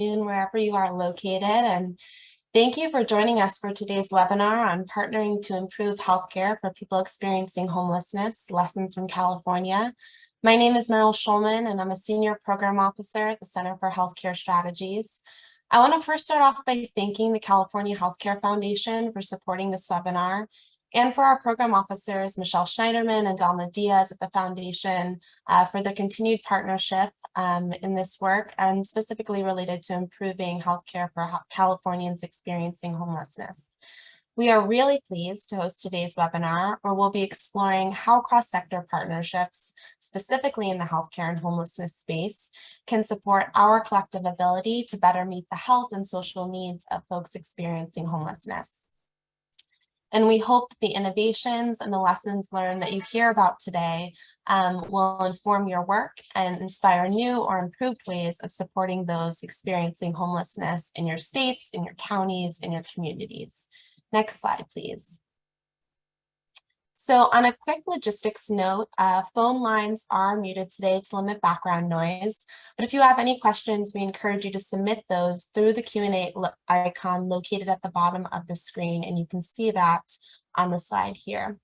afternoon, wherever you are located, and thank you for joining us for today's webinar on partnering to improve healthcare for people experiencing homelessness, lessons from California. My name is Meryl Schulman, and I'm a Senior Program Officer at the Center for Healthcare Strategies. I want to first start off by thanking the California Healthcare Foundation for supporting this webinar, and for our program officers, Michelle Schneiderman and Dalma Diaz at the Foundation for their continued partnership in this work, and specifically related to improving healthcare for Californians experiencing homelessness. We are really pleased to host today's webinar, where we'll be exploring how cross-sector partnerships, specifically in the healthcare and homelessness space, can support our collective ability to better meet the health and social needs of folks experiencing homelessness. And we hope the innovations and the lessons learned that you hear about today will inform your work and inspire new or improved ways of supporting those experiencing homelessness in your states, in your counties, in your communities. Next slide, please. So on a quick logistics note, phone lines are muted today to limit background noise. But if you have any questions, we encourage you to submit those through the Q&A icon located at the bottom of the screen, and you can see that on the slide here.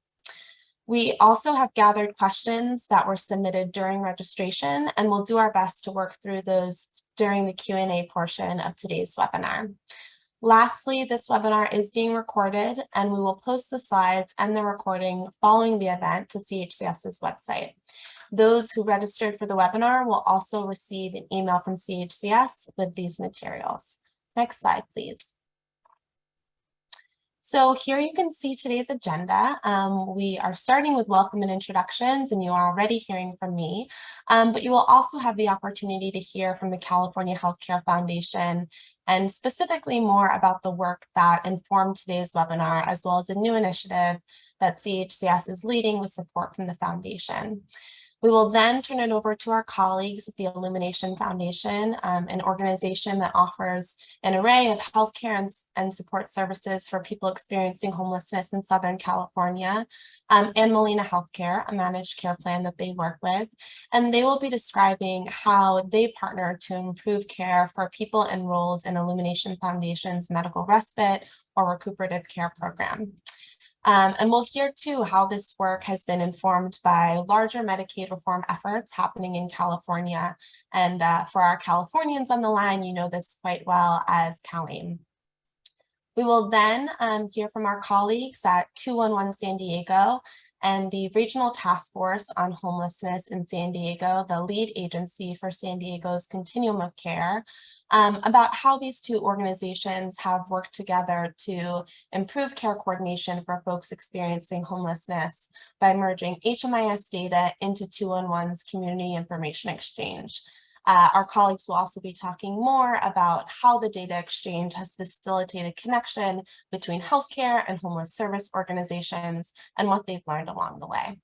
We also have gathered questions that were submitted during registration, and we'll do our best to work through those during the Q&A portion of today's webinar. Lastly, this webinar is being recorded, and we will post the slides and the recording following the event to CHCS's website. Those who registered for the webinar will also receive an email from CHCS with these materials. Next slide, please. So here you can see today's agenda. We are starting with welcome and introductions, and you are already hearing from me, but you will also have the opportunity to hear from the California Healthcare Foundation, and specifically more about the work that informed today's webinar, as well as a new initiative that CHCS is leading with support from the foundation. We will then turn it over to our colleagues at the Illumination Foundation, an organization that offers an array of healthcare and support services for people experiencing homelessness in Southern California, and Molina Healthcare, a managed care plan that they work with. And they will be describing how they partner to improve care for people enrolled in Illumination Foundation's medical respite or recuperative care program. And we'll hear too how this work has been informed by larger Medicaid reform efforts happening in California. And for our Californians on the line, you know this quite well as CalAIM. We will then hear from our colleagues at 211 San Diego and the Regional Task Force on Homelessness in San Diego, the lead agency for San Diego's continuum of care, about how these two organizations have worked together to improve care coordination for folks experiencing homelessness by merging HMIS data into 211's Community Information Exchange. Our colleagues will also be talking more about how the data exchange has facilitated connection between healthcare and homeless service organizations and what they've learned along the way.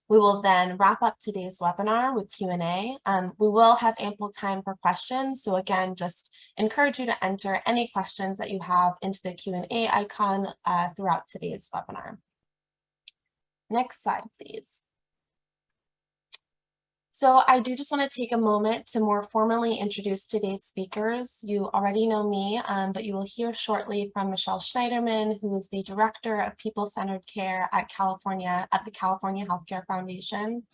We will then wrap up today's webinar with Q&A. We will have ample time for questions. So again, just encourage you to enter any questions that you have into the Q&A icon throughout today's webinar. Next slide, please. So I do just want to take a moment to more formally introduce today's speakers. You already know me, but you will hear shortly from Michelle Schneiderman, who is the Director of People-Centered Care at the California Healthcare Foundation.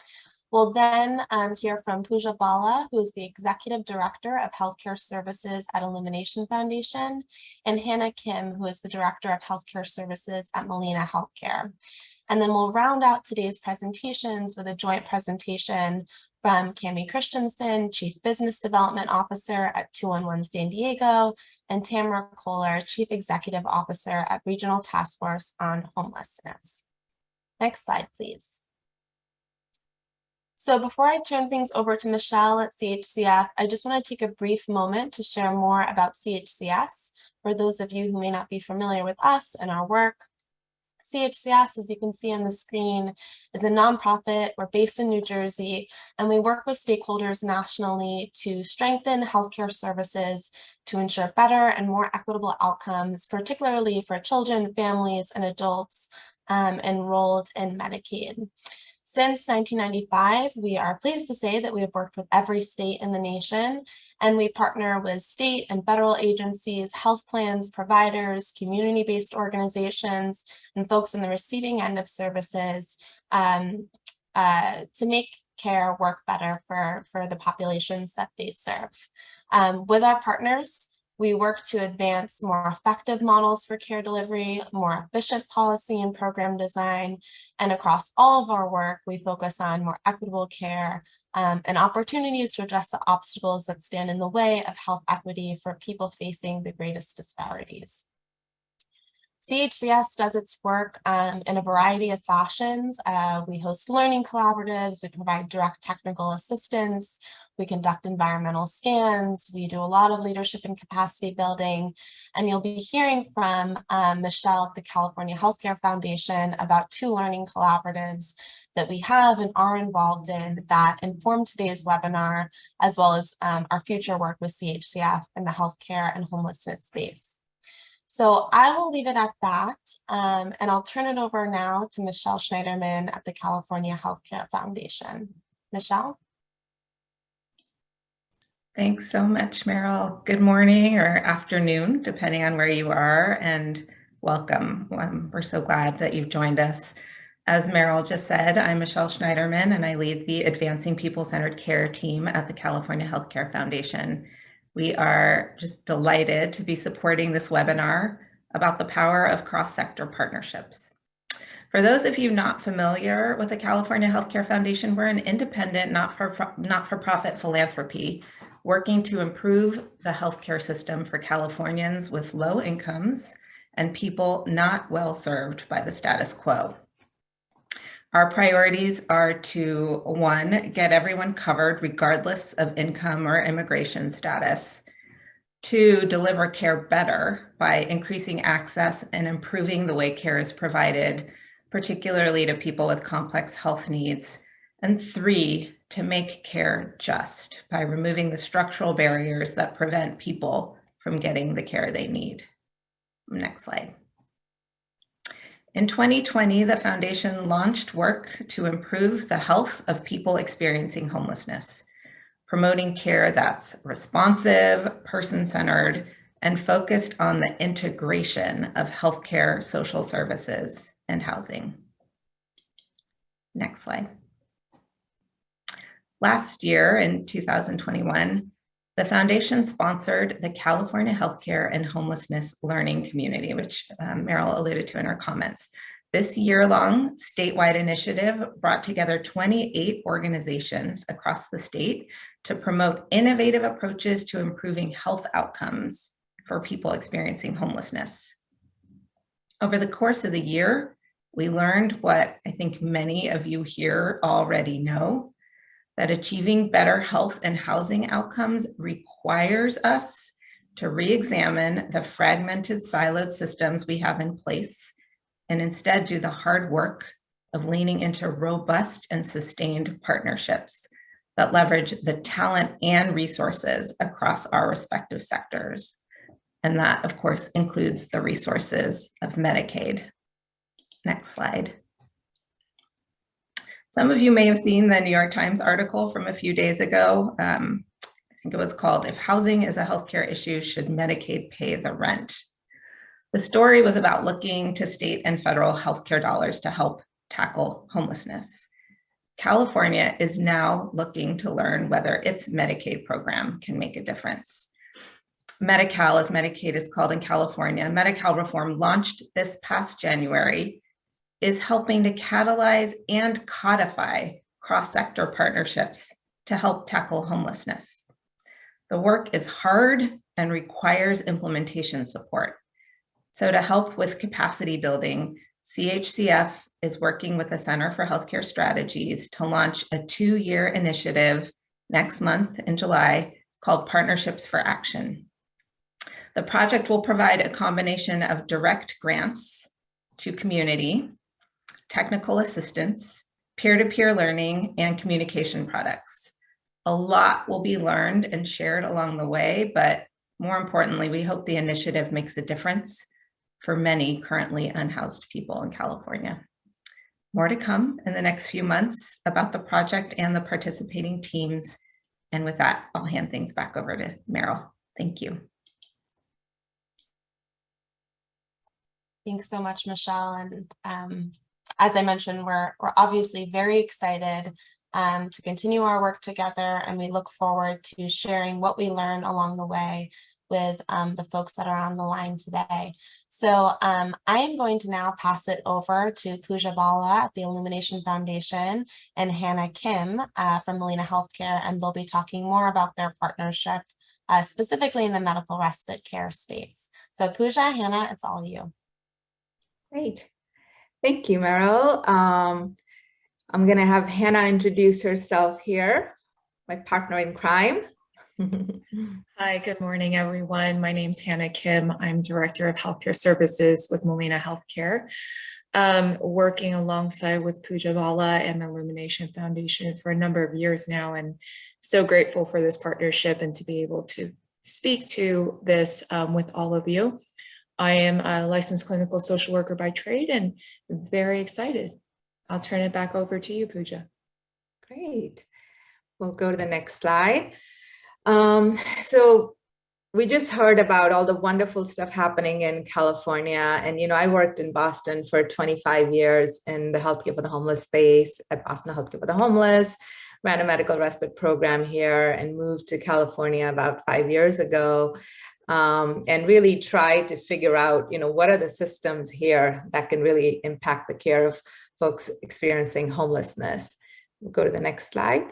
We'll then hear from Pooja Bala, who is the Executive Director of Healthcare Services at Illumination Foundation, and Hannah Kim, who is the Director of Healthcare Services at Molina Healthcare. And then we'll round out today's presentations with a joint presentation from Cami Christensen, Chief Business Development Officer at 211 San Diego, and Tamara Kohler, Chief Executive Officer at Regional Task Force on Homelessness. Next slide, please. So before I turn things over to Michelle at CHCF, I just want to take a brief moment to share more about CHCS for those of you who may not be familiar with us and our work. CHCS, as you can see on the screen, is a nonprofit. We're based in New Jersey, and we work with stakeholders nationally to strengthen healthcare services to ensure better and more equitable outcomes, particularly for children, families, and adults enrolled in Medicaid. Since 1995, we are pleased to say that we have worked with every state in the nation, and we partner with state and federal agencies, health plans, providers, community-based organizations, and folks in the receiving end of services to make care work better for the populations that they serve. With our partners, we work to advance more effective models for care delivery, more efficient policy and program design, and across all of our work, we focus on more equitable care and opportunities to address the obstacles that stand in the way of health equity for people facing the greatest disparities. CHCS does its work in a variety of fashions. We host learning collaboratives, we provide direct technical assistance, we conduct environmental scans, we do a lot of leadership and capacity building, and you'll be hearing from Michelle at the California Healthcare Foundation about 2 learning collaboratives that we have and are involved in that inform today's webinar, as well as our future work with CHCF in the healthcare and homelessness space. So I will leave it at that, and I'll turn it over now to Michelle Schneiderman at the California Healthcare Foundation. Michelle? Thanks so much, Meryl. Good morning or afternoon, depending on where you are, and welcome. We're so glad that you've joined us. As Meryl just said, I'm Michelle Schneiderman, and I lead the Advancing People-Centered Care team at the California Healthcare Foundation. We are just delighted to be supporting this webinar about the power of cross-sector partnerships. For those of you not familiar with the California Healthcare Foundation, we're an independent, not-for-profit philanthropy working to improve the healthcare system for Californians with low incomes and people not well served by the status quo. Our priorities are to, 1, get everyone covered regardless of income or immigration status. 2, deliver care better by increasing access and improving the way care is provided, particularly to people with complex health needs. And 3, to make care just by removing the structural barriers that prevent people from getting the care they need. Next slide. In 2020, the Foundation launched work to improve the health of people experiencing homelessness, promoting care that's responsive, person-centered, and focused on the integration of healthcare, social services, and housing. Next slide. Last year, in 2021, the Foundation sponsored the California Healthcare and Homelessness Learning Community, which Meryl alluded to in her comments. This year-long statewide initiative brought together 28 organizations across the state to promote innovative approaches to improving health outcomes for people experiencing homelessness. Over the course of the year, we learned what I think many of you here already know, that achieving better health and housing outcomes requires us to re-examine the fragmented, siloed systems we have in place and instead do the hard work of leaning into robust and sustained partnerships that leverage the talent and resources across our respective sectors. And that, of course, includes the resources of Medicaid. Next slide. Some of you may have seen the New York Times article from a few days ago. I think it was called, "If Housing is a Healthcare Issue, Should Medicaid Pay the Rent?" The story was about looking to state and federal healthcare dollars to help tackle homelessness. California is now looking to learn whether its Medicaid program can make a difference. Medi-Cal, as Medicaid is called in California, Medi-Cal reform launched this past January, is helping to catalyze and codify cross-sector partnerships to help tackle homelessness. The work is hard and requires implementation support. So to help with capacity building, CHCF is working with the Center for Healthcare Strategies to launch a 2-year initiative next month in July called Partnerships for Action. The project will provide a combination of direct grants to community, technical assistance, peer-to-peer learning, and communication products. A lot will be learned and shared along the way, but more importantly, we hope the initiative makes a difference for many currently unhoused people in California. more to come in the next few months about the project and the participating teams. And with that, I'll hand things back over to Meryl. Thank you. Thanks so much, Michelle. And as I mentioned, we're obviously very excited to continue our work together, and we look forward to sharing what we learn along the way with the folks that are on the line today. So I am going to now pass it over to Pooja Bala at the Illumination Foundation and Hannah Kim from Molina Healthcare, and they'll be talking more about their partnership, specifically in the medical respite care space. So Pooja, Hannah, it's all you. Great. Thank you, Meryl. I'm going to have Hannah introduce herself here, my partner in crime. Hi, good morning, everyone. My name's Hannah Kim. I'm Director of Healthcare Services with Molina Healthcare, working alongside with Pooja Bala and the Illumination Foundation for a number of years now, and so grateful for this partnership and to be able to speak to this with all of you. I am a licensed clinical social worker by trade and very excited. I'll turn it back over to you, Pooja. Great. We'll go to the next slide. So we just heard about all the wonderful stuff happening in California. And, you know, I worked in Boston for 25 years in the healthcare for the homeless space at Boston Healthcare for the Homeless, ran a medical respite program here and moved to California about 5 years ago. And really tried to figure out, you know, what are the systems here that can really impact the care of folks experiencing homelessness. We'll go to the next slide.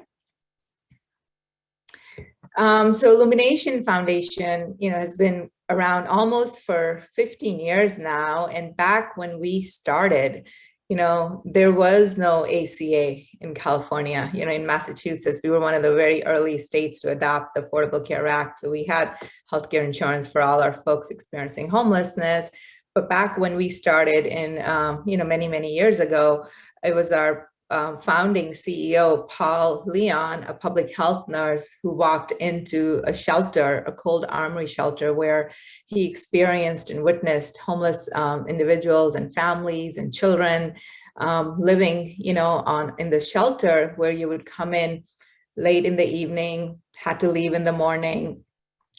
So Illumination Foundation, you know, has been around almost for 15 years now. And back when we started, you know, there was no ACA in California. You know, in Massachusetts, we were one of the very early states to adopt the Affordable Care Act. So we had healthcare insurance for all our folks experiencing homelessness. But back when we started in, you know, many, many years ago, it was our founding CEO, Paul Leon, a public health nurse who walked into a shelter, a cold armory shelter, where he experienced and witnessed homeless individuals and families and children living, you know, in the shelter, where you would come in late in the evening, had to leave in the morning,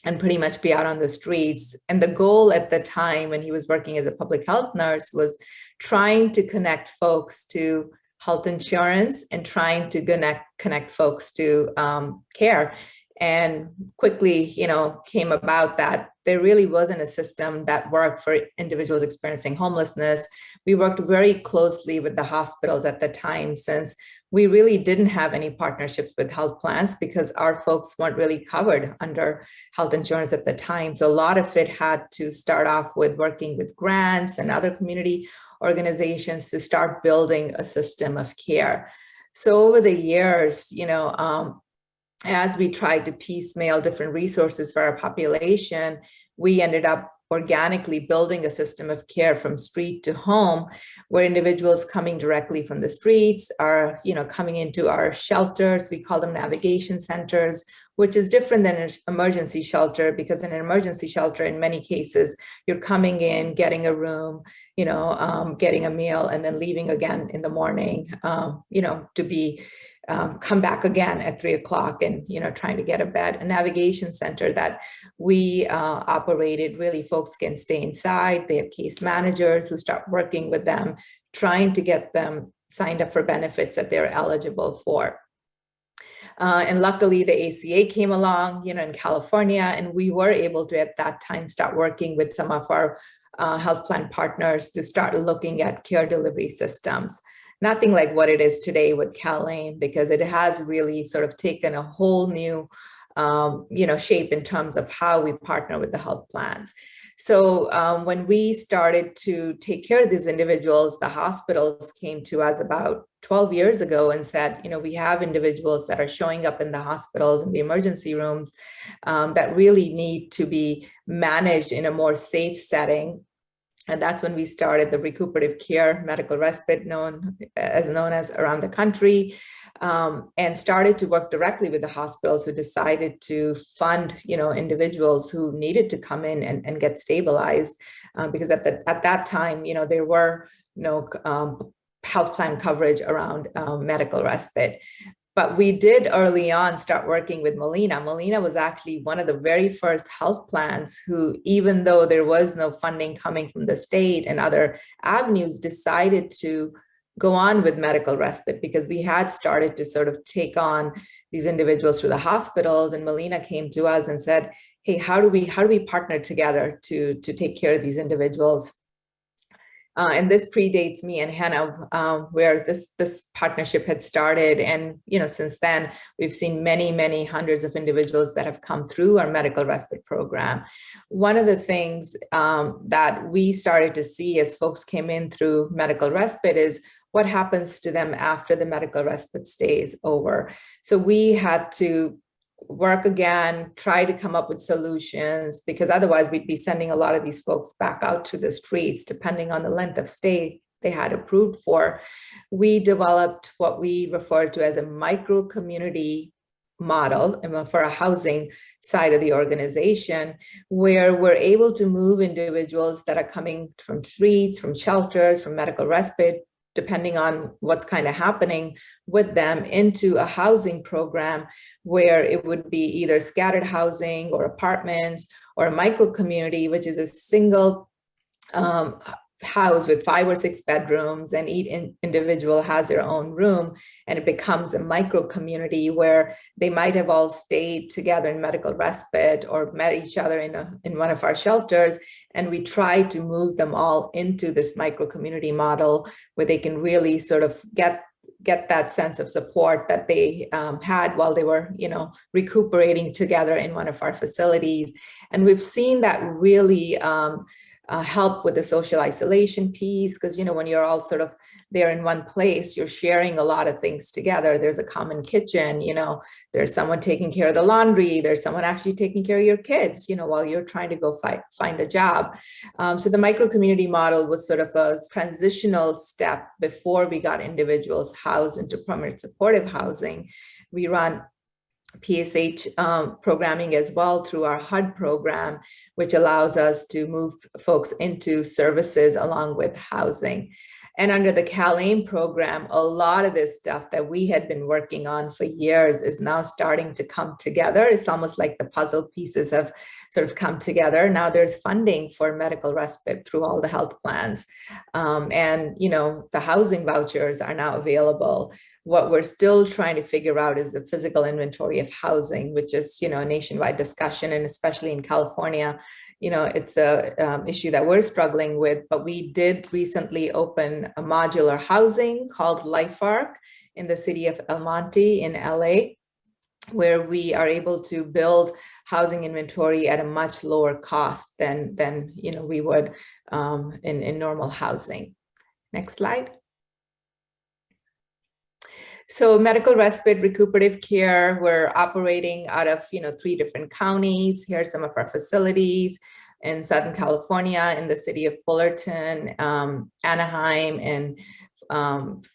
and pretty much be out on the streets. And the goal at the time when he was working as a public health nurse was trying to connect folks to health insurance and trying to connect folks to care. And quickly, you know, came about that there really wasn't a system that worked for individuals experiencing homelessness. We worked very closely with the hospitals at the time, since we really didn't have any partnerships with health plans because our folks weren't really covered under health insurance at the time. So a lot of it had to start off with working with grants and other community organizations to start building a system of care. So over the years, you know, as we tried to piecemeal different resources for our population, we ended up organically building a system of care from street to home, where individuals coming directly from the streets are, you know, coming into our shelters. We call them navigation centers, which is different than an emergency shelter, because in an emergency shelter, in many cases, you're coming in, getting a room, you know, getting a meal, and then leaving again in the morning, you know, to be come back again at 3 o'clock and, you know, trying to get a bed. A navigation center that we operated, really folks can stay inside. They have case managers who start working with them, trying to get them signed up for benefits that they're eligible for. And luckily the ACA came along, you know, in California, and we were able to at that time start working with some of our health plan partners to start looking at care delivery systems. Nothing like what it is today with CalAIM, because it has really sort of taken a whole new, you know, shape in terms of how we partner with the health plans. So when we started to take care of these individuals, the hospitals came to us about 12 years ago and said, you know, we have individuals that are showing up in the hospitals and the emergency rooms that really need to be managed in a more safe setting. And that's when we started the recuperative care medical respite, known as around the country, and started to work directly with the hospitals who decided to fund, you know, individuals who needed to come in and get stabilized, because at that time, you know, there were no health plan coverage around medical respite. But we did early on start working with Molina. Molina was actually one of the very first health plans who, even though there was no funding coming from the state and other avenues, decided to go on with medical respite, because we had started to sort of take on these individuals through the hospitals. And Molina came to us and said, hey, how do we partner together to take care of these individuals? And this predates me and Hannah, where this partnership had started. And, you know, since then, we've seen many hundreds of individuals that have come through our medical respite program. One of the things that we started to see as folks came in through medical respite is what happens to them after the medical respite stay is over. So we had to work again, try to come up with solutions, because otherwise we'd be sending a lot of these folks back out to the streets, depending on the length of stay they had approved for. We developed what we refer to as a micro community model for a housing side of the organization, where we're able to move individuals that are coming from streets, from shelters, from medical respite, depending on what's kind of happening with them, into a housing program where it would be either scattered housing or apartments, or a micro community, which is a single house with 5 or 6 bedrooms, and each individual has their own room, and it becomes a micro community where they might have all stayed together in medical respite or met each other in one of our shelters. And we try to move them all into this micro community model where they can really sort of get that sense of support that they had while they were, you know, recuperating together in one of our facilities. And we've seen that really help with the social isolation piece, because, you know, when you're all sort of there in one place, you're sharing a lot of things together. There's a common kitchen, you know, there's someone taking care of the laundry, there's someone actually taking care of your kids, you know, while you're trying to go find a job. So the micro community model was sort of a transitional step before we got individuals housed into permanent supportive housing. We run PSH programming as well through our HUD program, which allows us to move folks into services along with housing. And under the CalAIM program, a lot of this stuff that we had been working on for years is now starting to come together. It's almost like the puzzle pieces have sort of come together. Now there's funding for medical respite through all the health plans. And, you know, the housing vouchers are now available. What we're still trying to figure out is the physical inventory of housing, which is, you know, a nationwide discussion, and especially in California, you know, it's a issue that we're struggling with. But we did recently open a modular housing called LifeArc in the city of El Monte in LA, where we are able to build housing inventory at a much lower cost than you know, we would in normal housing. Next slide. So medical respite, recuperative care, we're operating out of, you know, 3 different counties. Here are some of our facilities in Southern California, in the city of Fullerton, Anaheim, and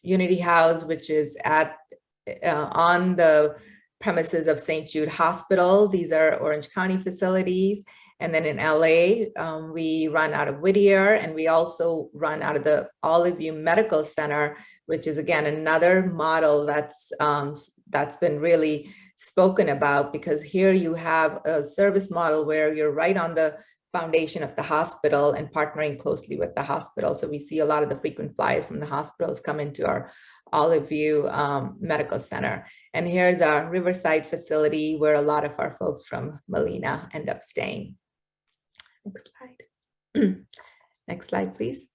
Unity House, which is on the premises of St. Jude Hospital. These are Orange County facilities. And then in LA, we run out of Whittier, and we also run out of the Olive View Medical Center, which is, again, another model that's been really spoken about, because here you have a service model where you're right on the foundation of the hospital and partnering closely with the hospital. So we see a lot of the frequent flyers from the hospitals come into our Olive View Medical Center. And here's our Riverside facility, where a lot of our folks from Molina end up staying. Next slide. Next slide, please.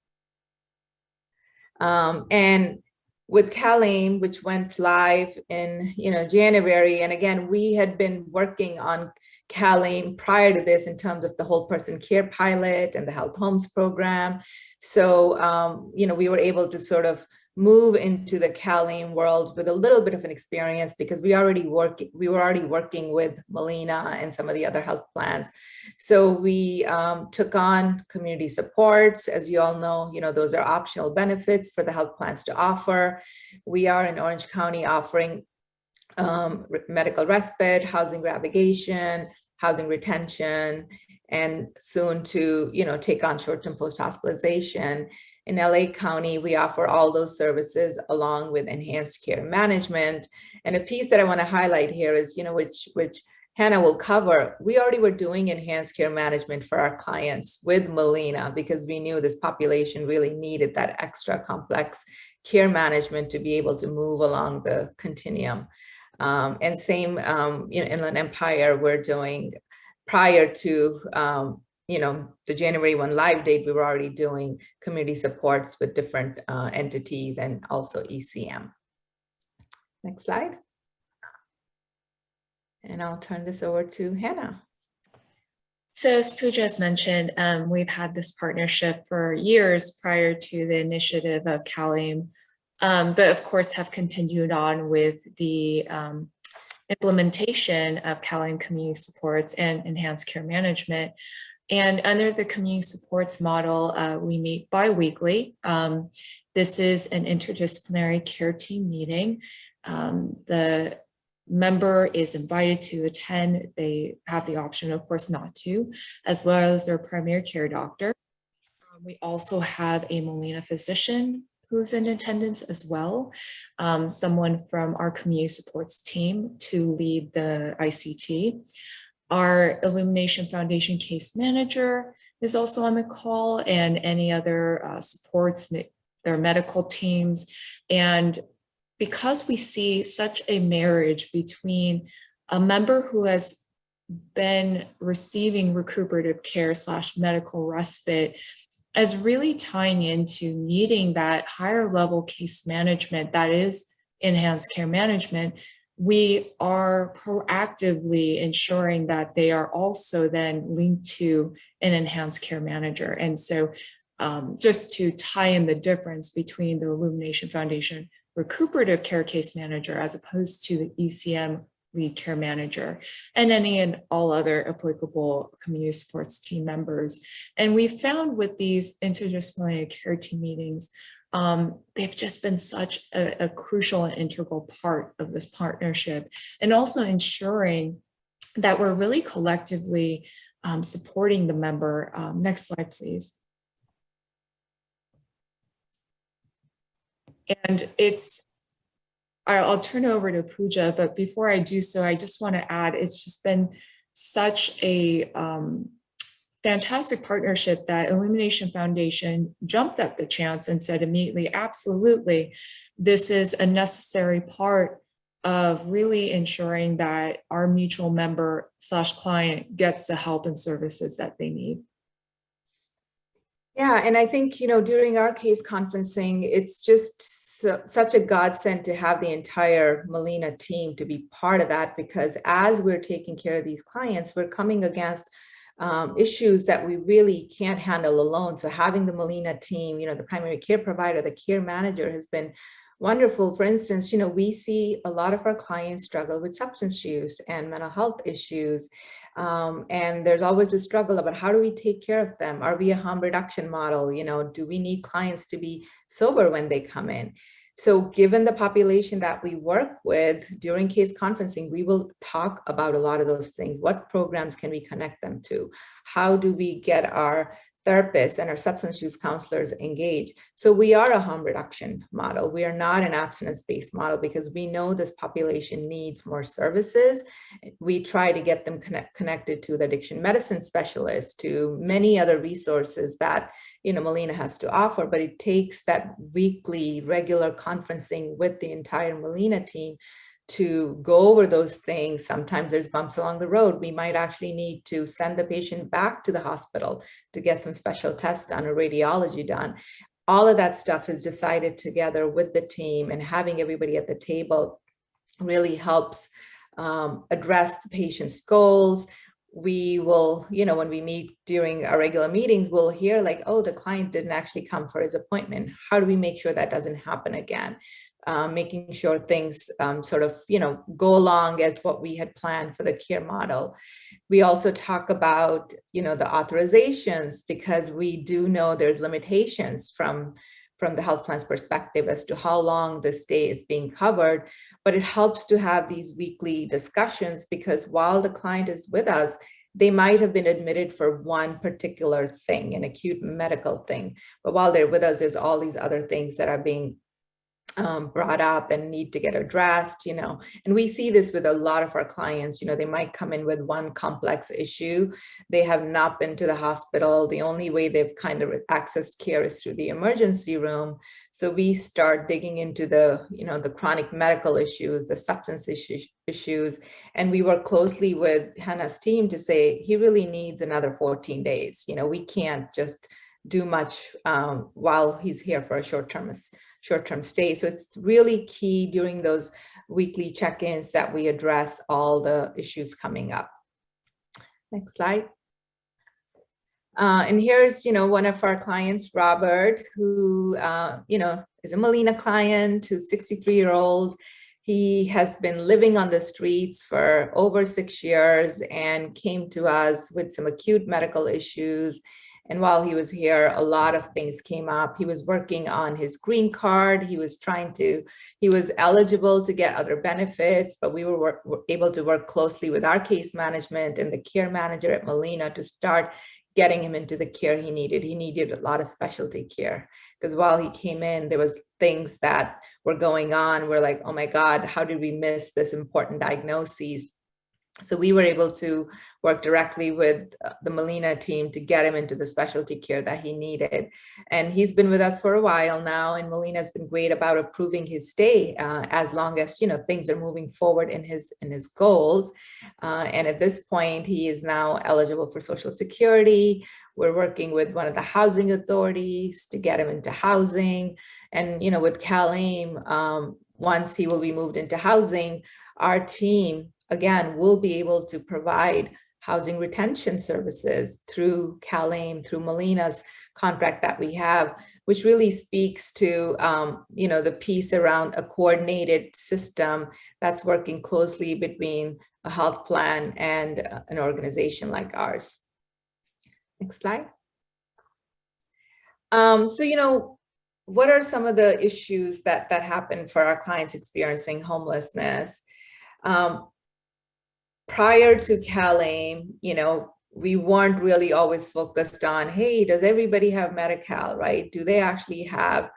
And with CalAIM, which went live in, you know, January, and again, we had been working on CalAIM prior to this in terms of the whole person care pilot and the health homes program. So, you know, we were able to sort of move into the CalAIM world with a little bit of an experience, because we were already working with Molina and some of the other health plans. So we took on community supports. As you all know, you know, those are optional benefits for the health plans to offer. We are in Orange County offering medical respite, housing navigation, housing retention, and soon to, you know, take on short-term post-hospitalization. In LA County, we offer all those services along with enhanced care management. And a piece that I want to highlight here is, which Hannah will cover, we already were doing enhanced care management for our clients with Molina because we knew this population really needed that extra complex care management to be able to move along the continuum. And same, Inland Empire, we're doing prior to, the January 1 live date, we were already doing community supports with different entities and also ECM. Next slide. And I'll turn this over to Hannah. So as Pooja has mentioned, we've had this partnership for years prior to the initiative of CalAIM, but of course have continued on with the implementation of CalAIM community supports and enhanced care management. And under the community supports model, we meet bi-weekly. This is an interdisciplinary care team meeting. The member is invited to attend. They have the option, of course, not to, as well as their primary care doctor. We also have a Molina physician who's in attendance as well, someone from our community supports team to lead the ICT. Our Illumination Foundation case manager is also on the call, and any other supports, their medical teams. And because we see such a marriage between a member who has been receiving recuperative care / medical respite as really tying into needing that higher level case management that is enhanced care management, we are proactively ensuring that they are also then linked to an enhanced care manager. And so just to tie in the difference between the Illumination Foundation recuperative care case manager as opposed to the ECM lead care manager and any and all other applicable community supports team members. And we found with these interdisciplinary care team meetings, they've just been such a crucial and integral part of this partnership, and also ensuring that we're really collectively supporting the member. Next slide, please. And I'll turn it over to Pooja, but before I do so, I just want to add, it's just been such a fantastic partnership that Illumination Foundation jumped at the chance and said immediately, absolutely, this is a necessary part of really ensuring that our mutual member / client gets the help and services that they need. Yeah, and I think, during our case conferencing, it's just such a godsend to have the entire Molina team to be part of that, because as we're taking care of these clients, we're coming against issues that we really can't handle alone. So having the Molina team, the primary care provider, the care manager has been wonderful. For instance, we see a lot of our clients struggle with substance use and mental health issues. And there's always a struggle about how do we take care of them? Are we a harm reduction model? Do we need clients to be sober when they come in? So given the population that we work with during case conferencing, we will talk about a lot of those things. What programs can we connect them to? How do we get our therapists and our substance use counselors engaged? So we are a harm reduction model. We are not an abstinence-based model because we know this population needs more services. We try to get them connected to the addiction medicine specialist, to many other resources that Molina has to offer, but it takes that weekly regular conferencing with the entire Molina team to go over those things. Sometimes there's bumps along the road. We might actually need to send the patient back to the hospital to get some special tests done or radiology done. All of that stuff is decided together with the team, and having everybody at the table really helps address the patient's goals. We will, when we meet during our regular meetings, we'll hear like, oh, the client didn't actually come for his appointment. How do we make sure that doesn't happen again? Making sure things go along as what we had planned for the care model. We also talk about, the authorizations, because we do know there's limitations from the health plan's perspective as to how long the stay is being covered. But it helps to have these weekly discussions, because while the client is with us, they might have been admitted for one particular thing, an acute medical thing. But while they're with us, there's all these other things that are being brought up and need to get addressed, and we see this with a lot of our clients. They might come in with one complex issue. They have not been to the hospital. The only way they've kind of accessed care is through the emergency room. So we start digging into the, the chronic medical issues, the substance issues, and we work closely with Hannah's team to say, he really needs another 14 days. We can't just do much while he's here for a short-term stay. So it's really key during those weekly check-ins that we address all the issues coming up. Next slide. And here's, one of our clients, Robert, who, is a Molina client, who's 63-year-old. He has been living on the streets for over 6 years and came to us with some acute medical issues. And while he was here, a lot of things came up. He was working on his green card. He was eligible to get other benefits, but we were able to work closely with our case management and the care manager at Molina to start getting him into the care he needed. He needed a lot of specialty care because while he came in, there was things that were going on. We're like, oh my God, how did we miss this important diagnosis? So we were able to work directly with the Molina team to get him into the specialty care that he needed. And he's been with us for a while now, and Molina has been great about approving his stay as long as, things are moving forward in his goals. And at this point, he is now eligible for Social Security. We're working with one of the housing authorities to get him into housing. And, with CalAIM, once he will be moved into housing, our team, again, we'll be able to provide housing retention services through CalAIM, through Molina's contract that we have, which really speaks to, the piece around a coordinated system that's working closely between a health plan and an organization like ours. Next slide. So, what are some of the issues that happen for our clients experiencing homelessness? Prior to CalAIM, we weren't really always focused on, hey, does everybody have Medi-Cal, right? Do they actually have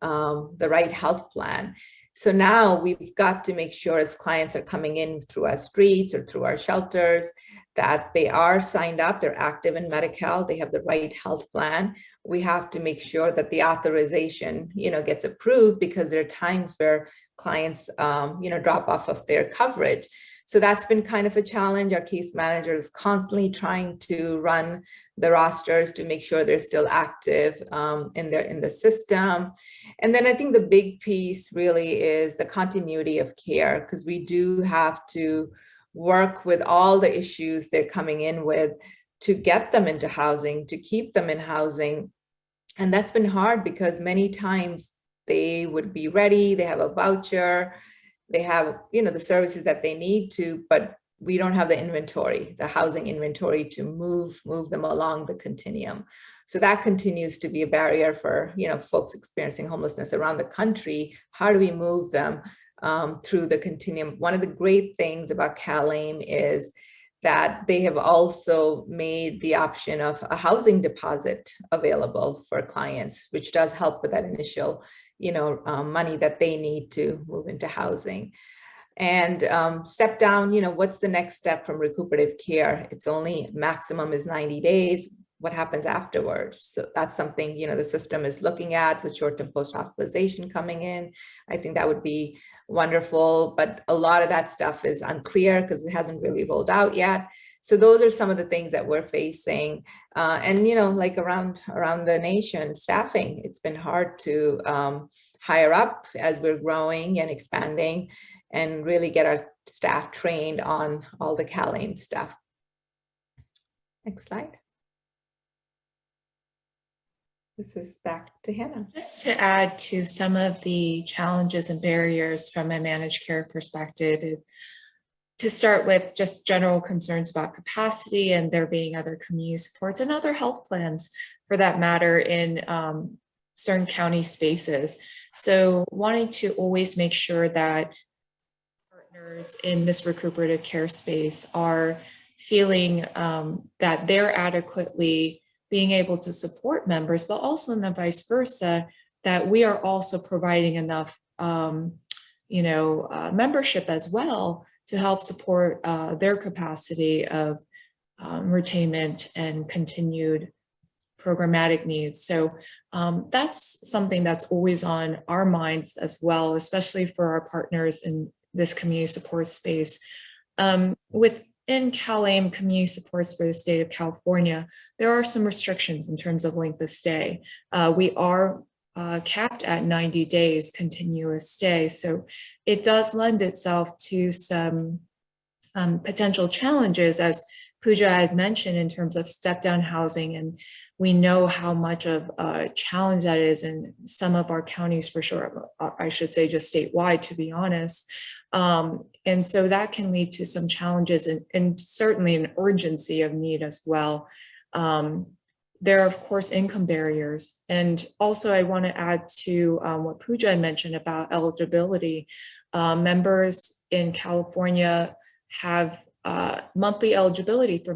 the right health plan? So now we've got to make sure as clients are coming in through our streets or through our shelters that they are signed up, they're active in Medi-Cal, they have the right health plan. We have to make sure that the authorization, gets approved because there are times where clients, drop off of their coverage. So that's been kind of a challenge. Our case manager is constantly trying to run the rosters to make sure they're still active in the system. And then I think the big piece really is the continuity of care, because we do have to work with all the issues they're coming in with to get them into housing, to keep them in housing. And that's been hard because many times they would be ready, they have a voucher, they have, the services that they need to, but we don't have the inventory, the housing inventory to move them along the continuum. So that continues to be a barrier for, folks experiencing homelessness around the country. How do we move them through the continuum? One of the great things about CalAIM is that they have also made the option of a housing deposit available for clients, which does help with that initial money that they need to move into housing. And step down, what's the next step from recuperative care? It's only maximum is 90 days. What happens afterwards? So that's something, the system is looking at with short-term post-hospitalization coming in. I think that would be wonderful, but a lot of that stuff is unclear because it hasn't really rolled out yet. So those are some of the things that we're facing. And, like around the nation, staffing, it's been hard to hire up as we're growing and expanding and really get our staff trained on all the CalAIM stuff. Next slide. This is back to Hannah. Just to add to some of the challenges and barriers from a managed care perspective, to start with just general concerns about capacity and there being other community supports and other health plans for that matter in certain county spaces. So wanting to always make sure that partners in this recuperative care space are feeling that they're adequately being able to support members, but also in the vice versa, that we are also providing enough membership as well to help support their capacity of retainment and continued programmatic needs. So that's something that's always on our minds as well, especially for our partners in this community support space. Within CalAIM community supports for the state of California, there are some restrictions in terms of length of stay. We are capped at 90 days continuous stay. So it does lend itself to some potential challenges, as Pooja had mentioned, in terms of step-down housing. And we know how much of a challenge that is in some of our counties, for sure. I should say just statewide, to be honest. And so that can lead to some challenges and certainly an urgency of need as well. There are, of course, income barriers. And also I want to add to what Pooja mentioned about eligibility. Members in California have monthly eligibility for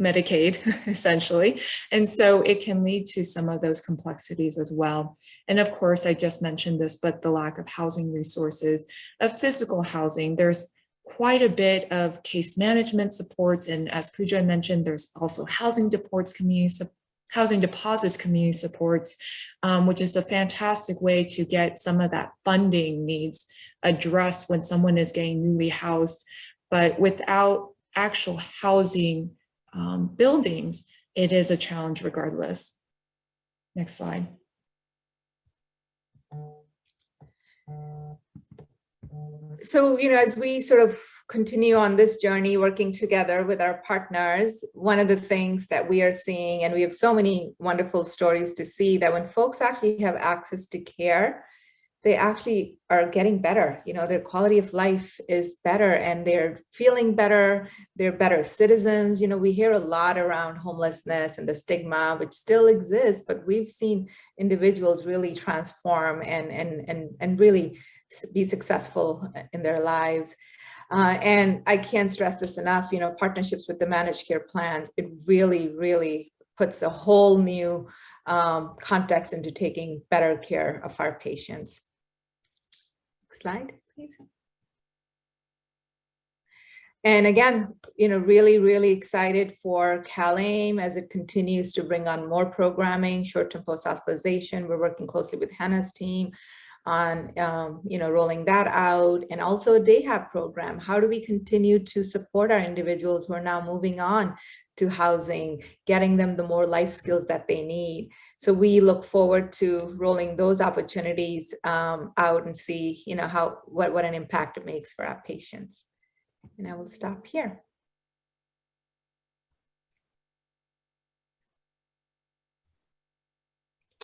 Medicaid, essentially. And so it can lead to some of those complexities as well. And of course, I just mentioned this, but the lack of housing resources, of physical housing, there's quite a bit of case management supports. And as Pooja mentioned, there's also housing deposits community supports, which is a fantastic way to get some of that funding needs addressed when someone is getting newly housed. But without actual housing buildings, it is a challenge regardless. Next slide. So, as we sort of continue on this journey, working together with our partners, one of the things that we are seeing, and we have so many wonderful stories to see, that when folks actually have access to care, they actually are getting better. Their quality of life is better and they're feeling better. They're better citizens. We hear a lot around homelessness and the stigma, which still exists, but we've seen individuals really transform and really be successful in their lives. And I can't stress this enough, partnerships with the managed care plans, it really, really puts a whole new context into taking better care of our patients. Slide, please. And again, really, really excited for CalAIM as it continues to bring on more programming, short-term post-hospitalization. We're working closely with Hannah's team on, rolling that out, and also a day hab program. How do we continue to support our individuals who are now moving on to housing, getting them the more life skills that they need? So we look forward to rolling those opportunities out and see, what an impact it makes for our patients. And I will stop here.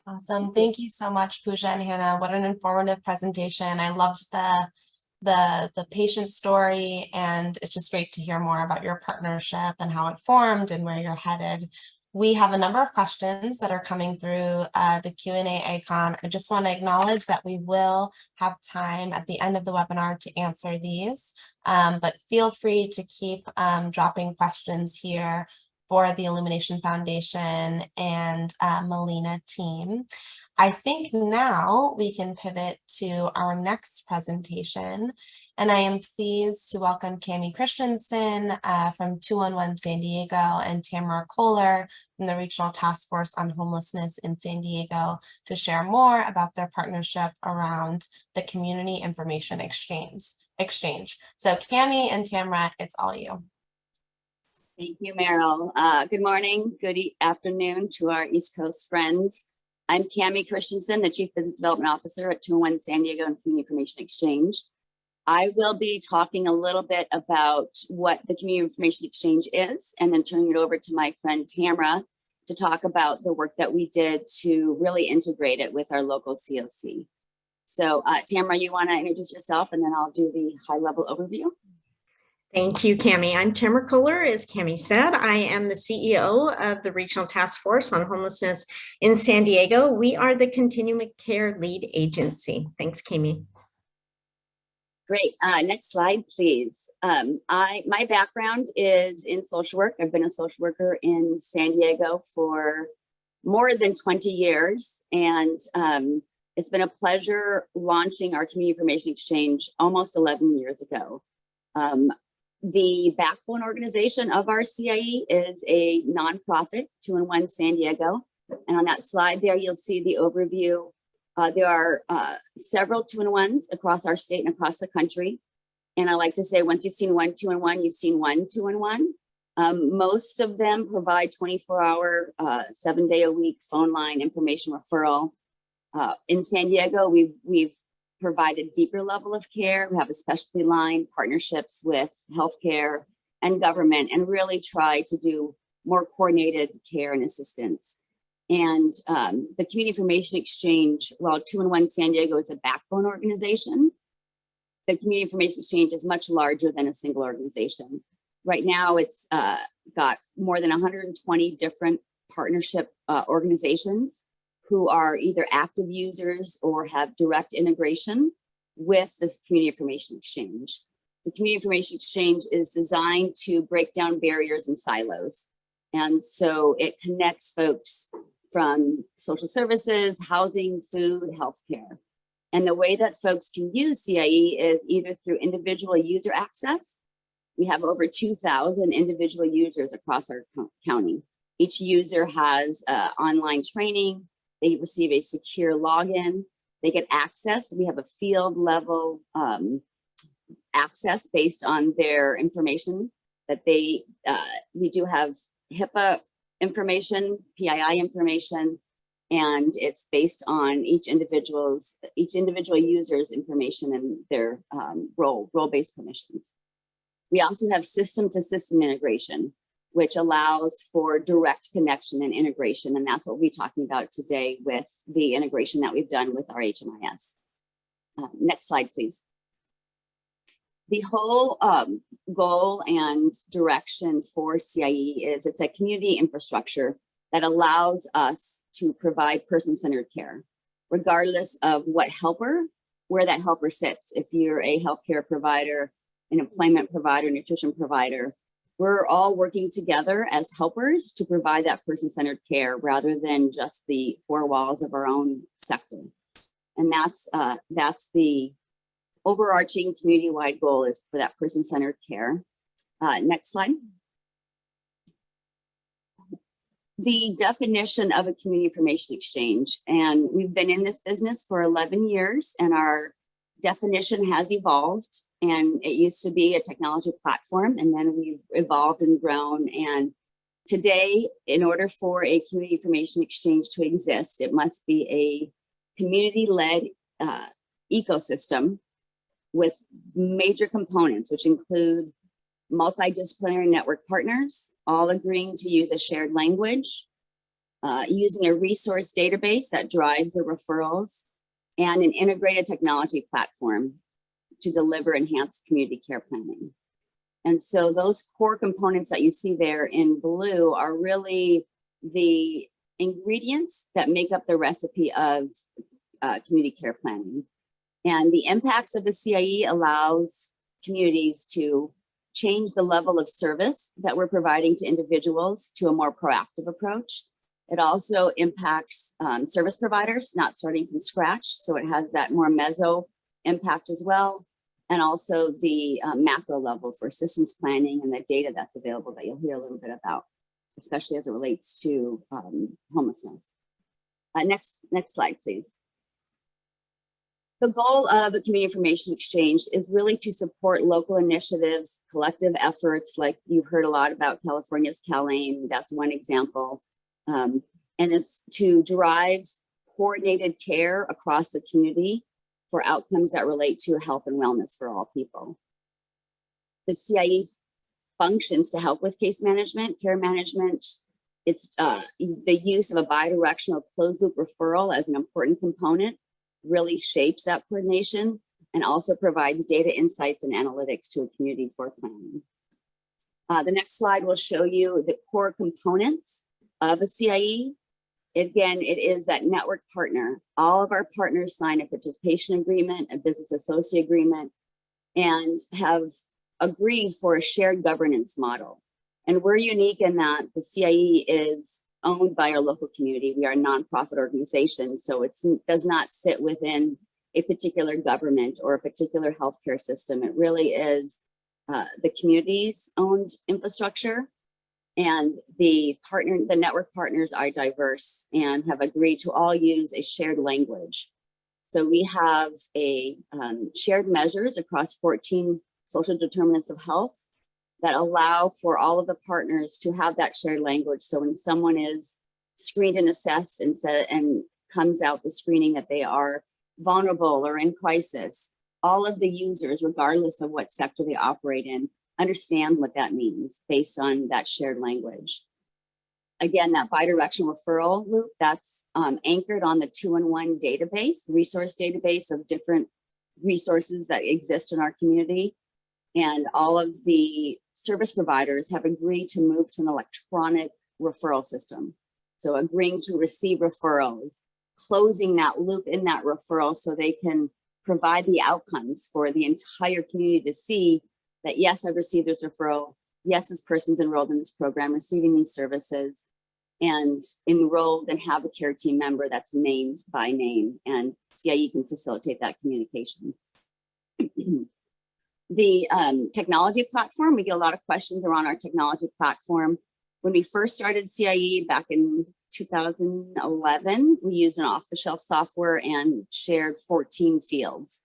Awesome. Thank you so much, Pooja and Hannah. What an informative presentation. I loved the patient story, and it's just great to hear more about your partnership and how it formed and where you're headed. We have a number of questions that are coming through the Q&A icon. I just want to acknowledge that we will have time at the end of the webinar to answer these, but feel free to keep dropping questions here for the Illumination Foundation and Molina team. I think now we can pivot to our next presentation, and I am pleased to welcome Cami Christensen from 211 San Diego and Tamara Kohler from the Regional Task Force on Homelessness in San Diego to share more about their partnership around the Community Information Exchange. So Cami and Tamara, it's all you. Thank you, Meryl. Good morning, good afternoon to our East Coast friends. I'm Cami Christensen, the Chief Business Development Officer at 201 San Diego and Community Information Exchange. I will be talking a little bit about what the Community Information Exchange is, and then turning it over to my friend Tamara to talk about the work that we did to really integrate it with our local COC. So Tamara, you want to introduce yourself, and then I'll do the high-level overview. Thank you, Cami. I'm Tamara Kohler, as Cami said. I am the CEO of the Regional Task Force on Homelessness in San Diego. We are the Continuum of Care Lead Agency. Thanks, Cami. Great. Next slide, please. My background is in social work. I've been a social worker in San Diego for more than 20 years. And it's been a pleasure launching our Community Information Exchange almost 11 years ago. The backbone organization of our CIE is a nonprofit, 2-in-1 San Diego. And on that slide there, you'll see the overview. There are several 2-in-1s across our state and across the country. And I like to say, once you've seen one 2-in-1, you've seen one 2-in-1. Most of them provide 24-hour, 7-day-a-week phone line information referral. In San Diego, we've provided deeper level of care. We have a specialty line, partnerships with healthcare and government, and really try to do more coordinated care and assistance. And the Community Information Exchange, while 2-in-1 San Diego is a backbone organization, the Community Information Exchange is much larger than a single organization. Right now, it's got more than 120 different partnership organizations who are either active users or have direct integration with this Community Information Exchange. The Community Information Exchange is designed to break down barriers and silos. And so it connects folks from social services, housing, food, healthcare. And the way that folks can use CIE is either through individual user access. We have over 2,000 individual users across our county. Each user has online training. They receive a secure login. They get access. We have a field level access based on their information that they, we do have HIPAA information, PII information, and it's based on each individual user's information and their role-based permissions. We also have system-to-system integration, which allows for direct connection and integration, and that's what we're talking about today with the integration that we've done with our HMIS. Next slide, please. The whole goal and direction for CIE is it's a community infrastructure that allows us to provide person-centered care, regardless of what helper, where that helper sits. If you're a healthcare provider, an employment provider, nutrition provider, we're all working together as helpers to provide that person-centered care rather than just the four walls of our own sector. And that's the overarching community-wide goal, is for that person-centered care. Next slide. The definition of a community information exchange, and we've been in this business for 11 years, and our definition has evolved. And it used to be a technology platform, and then we've evolved and grown. And today, in order for a community information exchange to exist, it must be a community-led ecosystem with major components, which include multidisciplinary network partners, all agreeing to use a shared language, using a resource database that drives the referrals, and an integrated technology platform to deliver enhanced community care planning. And so those core components that you see there in blue are really the ingredients that make up the recipe of community care planning. And the impacts of the CIE allows communities to change the level of service that we're providing to individuals to a more proactive approach. It also impacts service providers, not starting from scratch. So it has that more meso impact as well. And also the macro level for systems planning and the data that's available that you'll hear a little bit about, especially as it relates to homelessness. Next slide, please. The goal of the Community Information Exchange is really to support local initiatives, collective efforts, like you've heard a lot about California's CalAIM, that's one example. And it's to drive coordinated care across the community for outcomes that relate to health and wellness for all people. The CIE functions to help with case management, care management. It's the use of a bi-directional closed loop referral as an important component really shapes that coordination and also provides data insights and analytics to a community for planning. The next slide will show you the core components of a CIE. Again, it is that network partner. All of our partners sign a participation agreement, a business associate agreement. and have agreed for a shared governance model. And we're unique in that the CIE is owned by our local community. We are a nonprofit organization, so it does not sit within a particular government or a particular healthcare system. It really is the community's owned infrastructure, and the network partners are diverse and have agreed to all use a shared language. So we have shared measures across 14 social determinants of health that allow for all of the partners to have that shared language. So when someone is screened and assessed and comes out the screening that they are vulnerable or in crisis, all of the users, regardless of what sector they operate in, understand what that means based on that shared language. Again, that bi-directional referral loop, that's anchored on the 2-in-1 database, resource database of different resources that exist in our community. And all of the service providers have agreed to move to an electronic referral system. So agreeing to receive referrals, closing that loop in that referral so they can provide the outcomes for the entire community to see that, yes, I've received this referral. Yes, this person's enrolled in this program, receiving these services, and enrolled and have a care team member that's named by name, and CIE can facilitate that communication. The technology platform, we get a lot of questions around our technology platform. When we first started CIE back in 2011, we used an off-the-shelf software and shared 14 fields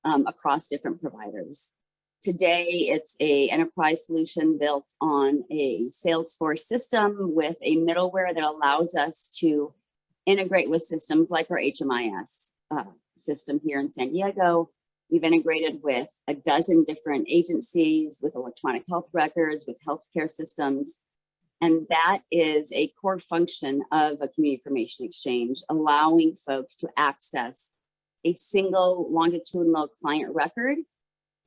across different providers. Today, it's an enterprise solution built on a Salesforce system with a middleware that allows us to integrate with systems like our HMIS system here in San Diego. We've integrated with a dozen different agencies, with electronic health records, with healthcare systems. And that is a core function of a community information exchange, allowing folks to access a single longitudinal client record,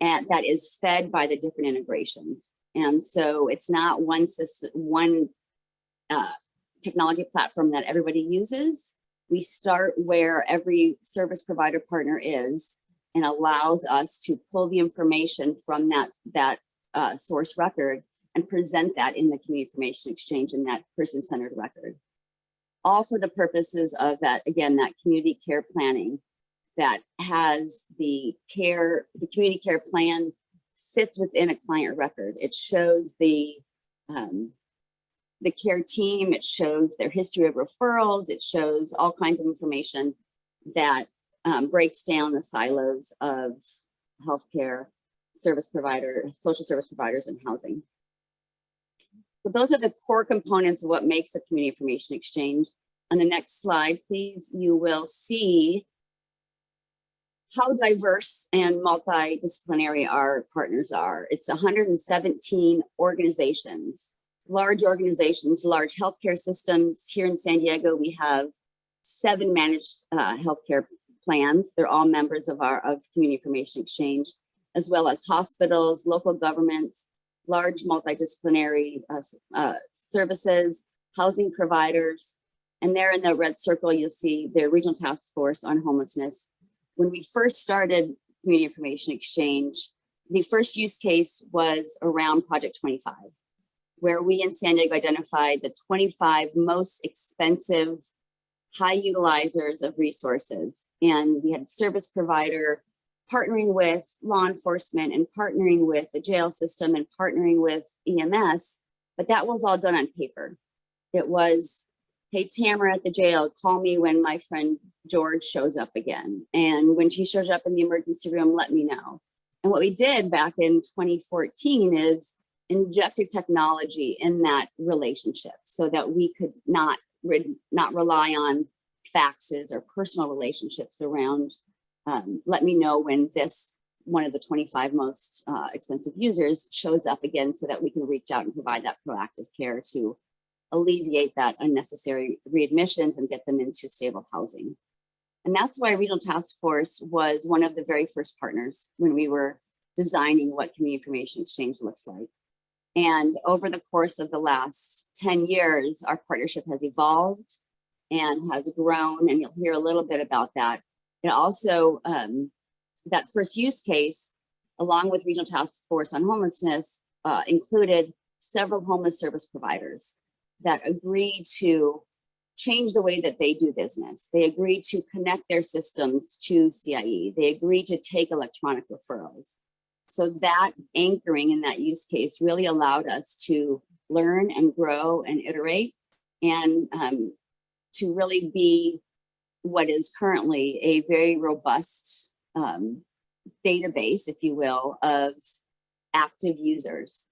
and that is fed by the different integrations. And so it's not one system, one technology platform that everybody uses. We start where every service provider partner is, and allows us to pull the information from that source record and present that in the community information exchange in that person-centered record. All for the purposes of that, again, that community care planning that has the community care plan sits within a client record. It shows the care team, it shows their history of referrals, it shows all kinds of information that breaks down the silos of healthcare service provider, social service providers, and housing. So those are the core components of what makes a community information exchange. On the next slide, please, you will see how diverse and multidisciplinary our partners are. It's 117 organizations, large healthcare systems. Here in San Diego, we have 7 managed healthcare plans. They're all members of Community Information Exchange, as well as hospitals, local governments, large multidisciplinary services, housing providers. And there in the red circle, you'll see the Regional Task Force on Homelessness. When we first started Community Information Exchange, the first use case was around Project 25, where we in San Diego identified the 25 most expensive high utilizers of resources. And we had a service provider partnering with law enforcement and partnering with the jail system and partnering with EMS, but that was all done on paper. It was, hey, Tamara at the jail, call me when my friend George shows up again. And when she shows up in the emergency room, let me know. And what we did back in 2014 is injected technology in that relationship so that we could not rely on faxes or personal relationships around let me know when one of the 25 most expensive users shows up again, so that we can reach out and provide that proactive care to alleviate that unnecessary readmissions and get them into stable housing. And that's why Regional Task Force was one of the very first partners when we were designing what Community Information Exchange looks like. And over the course of the last 10 years, our partnership has evolved and has grown, and you'll hear a little bit about that. It also, that first use case along with Regional Task Force on Homelessness, included several homeless service providers that agreed to change the way that they do business. They agreed to connect their systems to CIE. They agreed to take electronic referrals. So that anchoring in that use case really allowed us to learn and grow and iterate, and to really be what is currently a very robust database, if you will, of active users.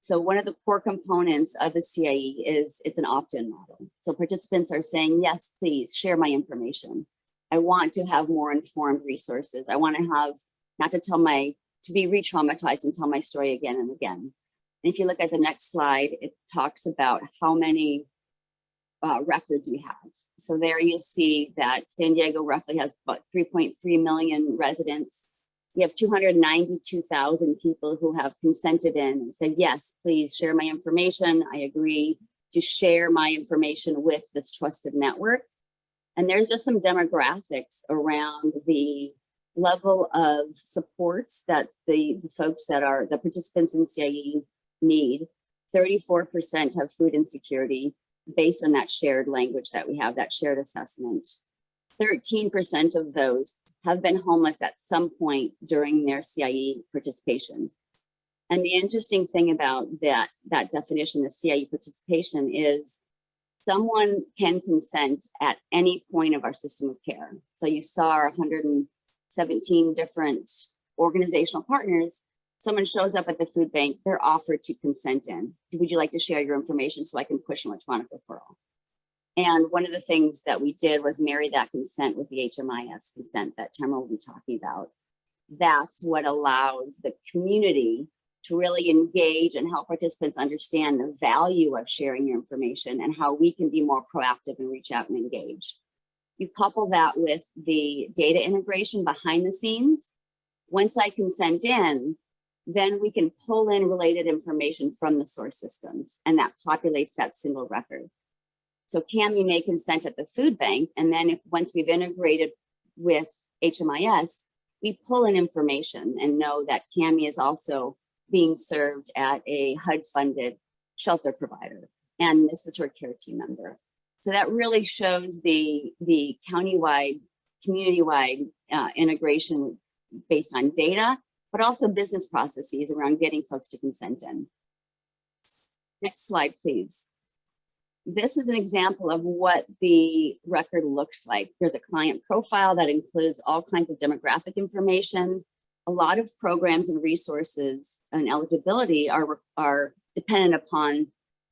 So one of the core components of the CIE is it's an opt-in model. So participants are saying, yes, please share my information. I want to have more informed resources. I want to have, not to tell to be re-traumatized and tell my story again and again. And if you look at the next slide, it talks about how many records we have. So there you see that San Diego roughly has about 3.3 million residents. We have 292,000 people who have consented in and said, yes, please share my information. I agree to share my information with this trusted network. And there's just some demographics around the level of supports that the folks that are the participants in CIE need. 34% have food insecurity based on that shared language that we have, that shared assessment. 13% of those have been homeless at some point during their CIE participation. And the interesting thing about that definition of CIE participation is someone can consent at any point of our system of care. So you saw our 117 different organizational partners. Someone shows up at the food bank, they're offered to consent in. Would you like to share your information so I can push an electronic referral? And one of the things that we did was marry that consent with the HMIS consent that Tamara will be talking about. That's what allows the community to really engage and help participants understand the value of sharing your information and how we can be more proactive and reach out and engage. You couple that with the data integration behind the scenes. Once I consent in, then we can pull in related information from the source systems, and that populates that single record. So Cami may consent at the food bank, and then once we've integrated with HMIS, we pull in information and know that Cami is also being served at a HUD-funded shelter provider, and this is her care team member. So that really shows the countywide, community-wide integration based on data, but also business processes around getting folks to consent in. Next slide, please. This is an example of what the record looks like. There's a client profile that includes all kinds of demographic information. A lot of programs and resources and eligibility are dependent upon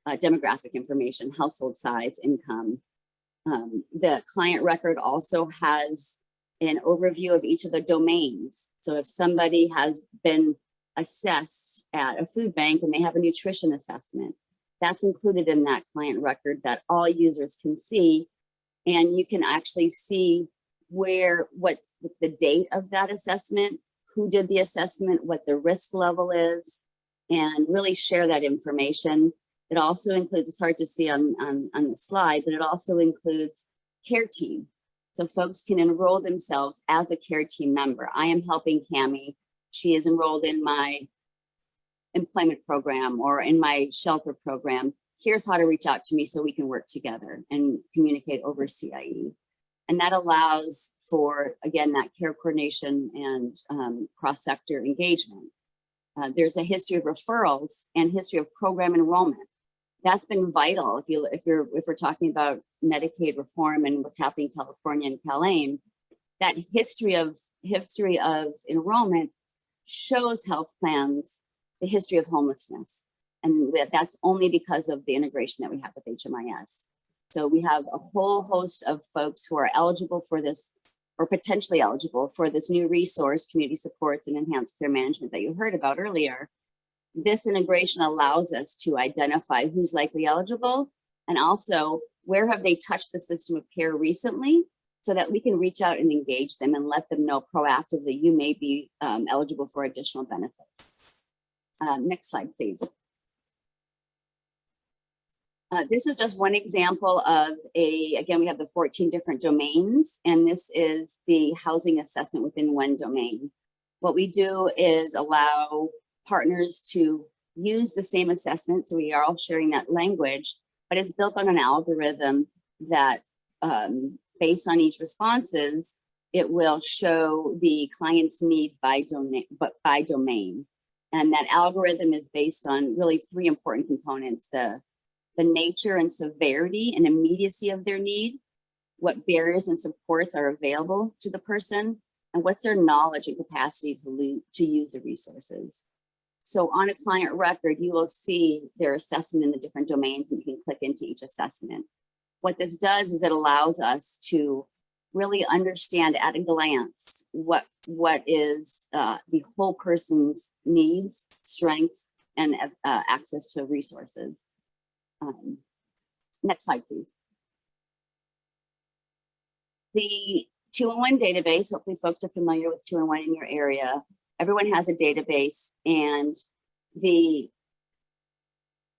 demographic information, household size, income. The client record also has an overview of each of the domains. So if somebody has been assessed at a food bank and they have a nutrition assessment, that's included in that client record that all users can see. And you can actually see what's the date of that assessment, who did the assessment, what the risk level is, and really share that information. It also includes, it's hard to see on the slide, but it also includes care team. So folks can enroll themselves as a care team member. I am helping Cami. She is enrolled in my employment program or in my shelter program. Here's how to reach out to me so we can work together and communicate over CIE. And that allows for, again, that care coordination and cross-sector engagement. There's a history of referrals and history of program enrollment. That's been vital. If we're talking about Medicaid reform and what's happening in California and CalAIM, that history of enrollment shows health plans the history of homelessness, and that's only because of the integration that we have with HMIS. So we have a whole host of folks who are eligible for this, or potentially eligible for this new resource, community supports and enhanced care management that you heard about earlier. This integration allows us to identify who's likely eligible, and also where have they touched the system of care recently, so that we can reach out and engage them and let them know proactively you may be eligible for additional benefits. Next slide, please. This is just one example of again, we have the 14 different domains, and this is the housing assessment within one domain. What we do is allow partners to use the same assessment, so we are all sharing that language, but it's built on an algorithm that based on each responses, it will show the client's needs by domain. And that algorithm is based on really three important components: the nature and severity and immediacy of their need, what barriers and supports are available to the person, and what's their knowledge and capacity to use the resources. So on a client record, you will see their assessment in the different domains, and you can click into each assessment. What this does is it allows us to really understand at a glance what is the whole person's needs, strengths, and access to resources. Next slide, please. The 2-in-1 database, hopefully folks are familiar with 2-in-1 in your area. Everyone has a database, and the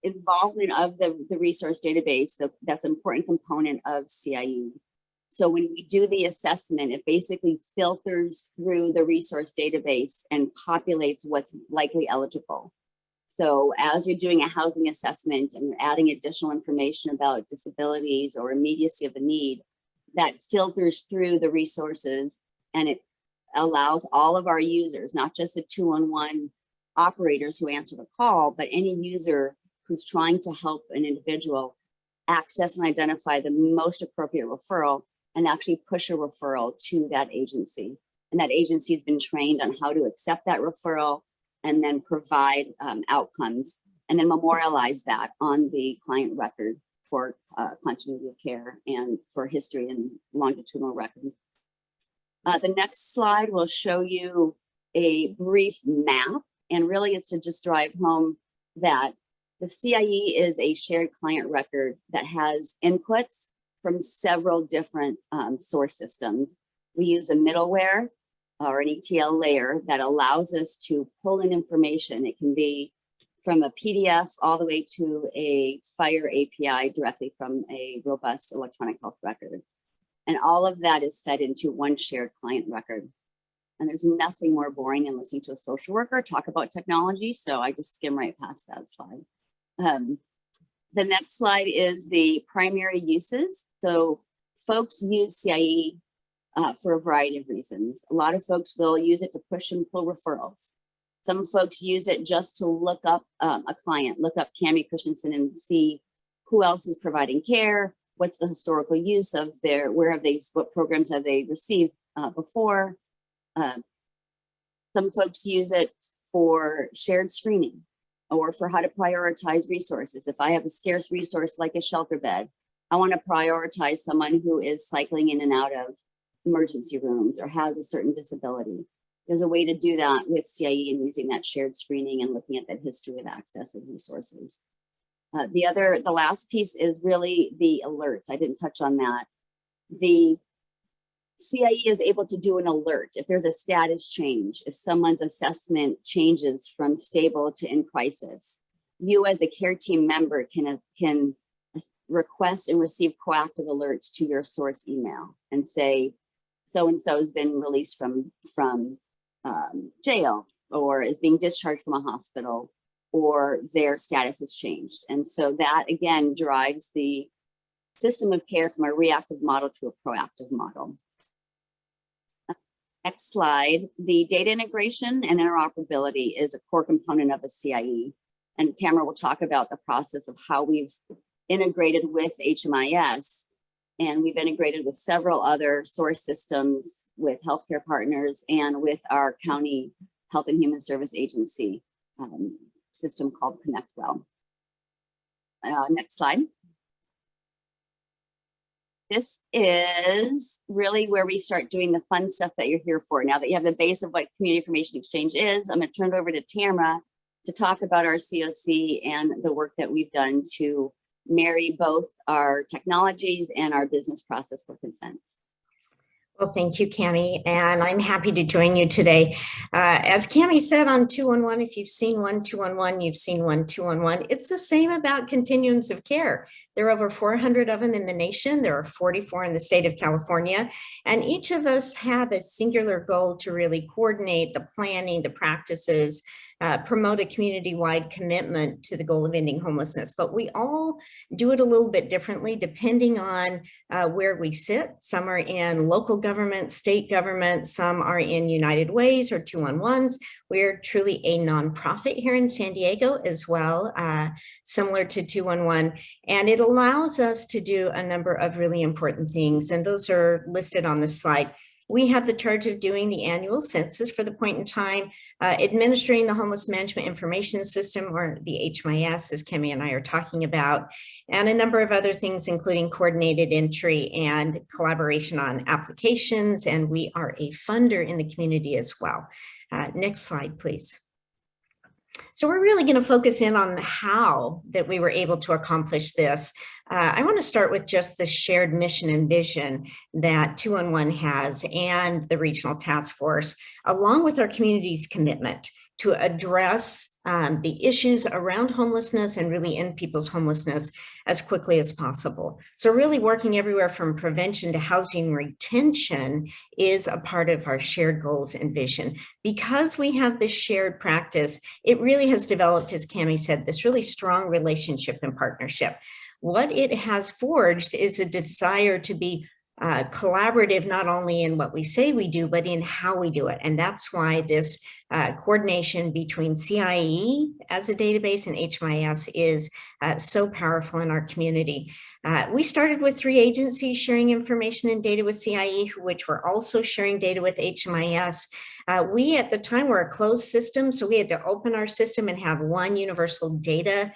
involvement of the resource database, that's an important component of CIE. So when we do the assessment, it basically filters through the resource database and populates what's likely eligible. So as you're doing a housing assessment and you're adding additional information about disabilities or immediacy of a need, that filters through the resources, and it allows all of our users, not just the 2-in-1 operators who answer the call, but any user who's trying to help an individual access and identify the most appropriate referral and actually push a referral to that agency. And that agency has been trained on how to accept that referral and then provide outcomes, and then memorialize that on the client record for continuity of care and for history and longitudinal records. The next slide will show you a brief map, and really it's to just drive home that the CIE is a shared client record that has inputs from several different source systems. We use a middleware or an ETL layer that allows us to pull in information. It can be from a PDF all the way to a FHIR API directly from a robust electronic health record. And all of that is fed into one shared client record. And there's nothing more boring than listening to a social worker talk about technology, so I just skim right past that slide. The next slide is the primary uses. So folks use CIE for a variety of reasons. A lot of folks will use it to push and pull referrals. Some folks use it just to look up a client, look up Cami Christensen and see who else is providing care, what's the historical use of their, what programs have they received before. Some folks use it for shared screening or for how to prioritize resources. If I have a scarce resource like a shelter bed, I want to prioritize someone who is cycling in and out of emergency rooms or has a certain disability. There's a way to do that with CIE and using that shared screening and looking at that history of access and resources. The last piece is really the alerts. I didn't touch on that. The CIE is able to do an alert if there's a status change, if someone's assessment changes from stable to in crisis. You as a care team member can request and receive proactive alerts to your source email and say, so-and-so has been released from jail or is being discharged from a hospital, or their status has changed. And so that again drives the system of care from a reactive model to a proactive model. Next slide. The data integration and interoperability is a core component of a CIE. And Tamara will talk about the process of how we've integrated with HMIS. And we've integrated with several other source systems, with healthcare partners, and with our county health and human service agency system called ConnectWell. Next slide. This is really where we start doing the fun stuff that you're here for. Now that you have the base of what community information exchange is, I'm going to turn it over to Tamara to talk about our COC and the work that we've done to marry both our technologies and our business process for consents. Well, thank you, Cami, and I'm happy to join you today. As Cami said on 211, if you've seen 1211, you've seen 1211. It's the same about continuums of care. There are over 400 of them in the nation. There are 44 in the state of California, and each of us have a singular goal to really coordinate the planning, the practices, promote a community-wide commitment to the goal of ending homelessness. But we all do it a little bit differently depending on where we sit. Some are in local government, state government, some are in United Ways or 211s. We're truly a nonprofit here in San Diego as well, similar to 211. And it allows us to do a number of really important things. And those are listed on the slide. We have the charge of doing the annual census for the point in time, administering the Homeless Management Information System, or the HMIS, as Kemi and I are talking about, and a number of other things, including coordinated entry and collaboration on applications. And we are a funder in the community as well. Next slide, please. So we're really going to focus in on the how that we were able to accomplish this. I want to start with just the shared mission and vision that 211 has and the regional task force, along with our community's commitment to address the issues around homelessness and really end people's homelessness as quickly as possible. So really working everywhere from prevention to housing retention is a part of our shared goals and vision. Because we have this shared practice, it really has developed, as Cami said, this really strong relationship and partnership. What it has forged is a desire to be collaborative, not only in what we say we do, but in how we do it. And that's why this coordination between CIE as a database and HMIS is so powerful in our community. We started with 3 agencies sharing information and data with CIE, which were also sharing data with HMIS. We, at the time, were a closed system, so we had to open our system and have one universal data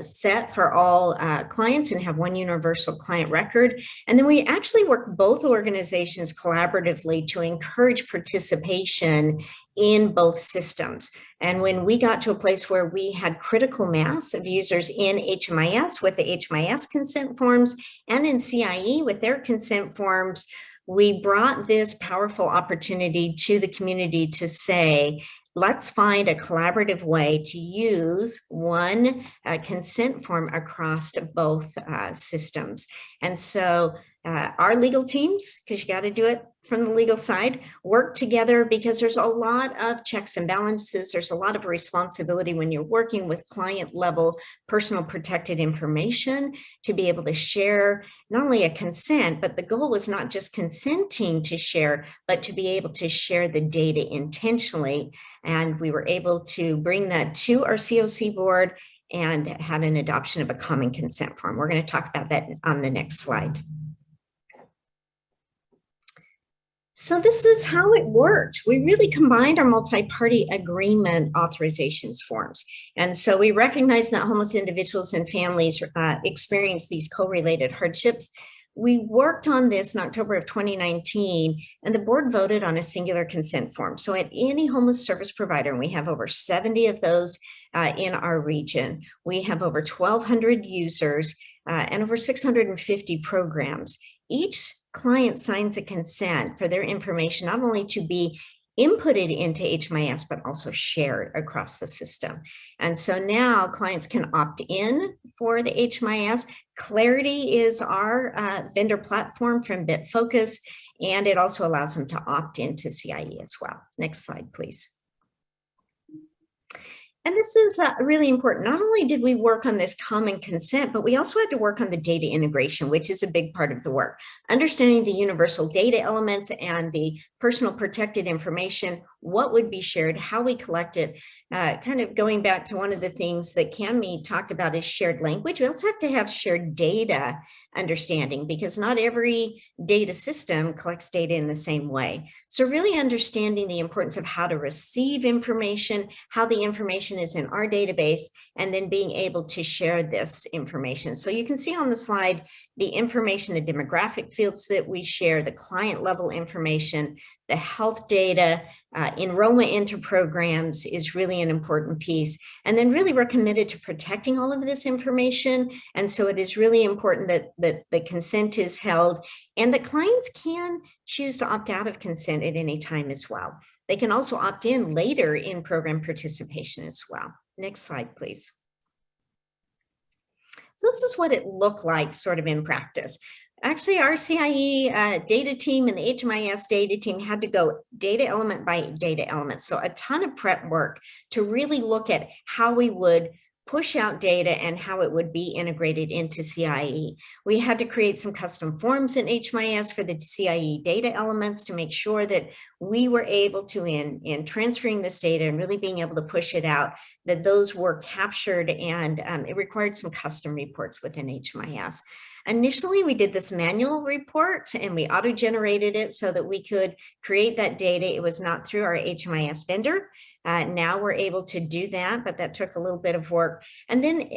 set for all clients and have one universal client record. And then we actually worked both organizations collaboratively to encourage participation in both systems. And when we got to a place where we had critical mass of users in HMIS with the HMIS consent forms and in CIE with their consent forms, we brought this powerful opportunity to the community to say, let's find a collaborative way to use one consent form across both systems. And so our legal teams, because you got to do it from the legal side, work together because there's a lot of checks and balances. There's a lot of responsibility when you're working with client level personal protected information to be able to share not only a consent, but the goal was not just consenting to share, but to be able to share the data intentionally. And we were able to bring that to our COC board and have an adoption of a common consent form. We're going to talk about that on the next slide. So this is how it worked. We really combined our multi-party agreement authorizations forms. And so we recognize that homeless individuals and families experience these co-related hardships. We worked on this in October of 2019, and the board voted on a singular consent form. So at any homeless service provider, and we have over 70 of those in our region, we have over 1,200 users and over 650 programs. Each client signs a consent for their information not only to be inputted into HMIS, but also shared across the system. And so now clients can opt in for the HMIS. Clarity is our vendor platform from BitFocus, and it also allows them to opt into CIE as well. Next slide, please. And this is really important. Not only did we work on this common consent, but we also had to work on the data integration, which is a big part of the work. Understanding the universal data elements and the personal protected information, what would be shared, how we collect it, kind of going back to one of the things that Cami talked about is shared language. We also have to have shared data understanding because not every data system collects data in the same way. So really understanding the importance of how to receive information, how the information information is in our database, and then being able to share this information. So you can see on the slide the information, the demographic fields that we share, the client level information, the health data, enrollment into programs is really an important piece. And then really we're committed to protecting all of this information. And so it is really important that the consent is held, and the clients can choose to opt out of consent at any time as well. They can also opt in later in program participation as well. Next slide, please. So this is what it looked like sort of in practice. Actually, our CIE data team and the HMIS data team had to go data element by data element. So a ton of prep work to really look at how we would push out data and how it would be integrated into CIE. We had to create some custom forms in HMIS for the CIE data elements to make sure that we were able to, in transferring this data and really being able to push it out, that those were captured, and it required some custom reports within HMIS. Initially, we did this manual report and we auto-generated it so that we could create that data. It was not through our HMIS vendor. Now we're able to do that, but that took a little bit of work. And then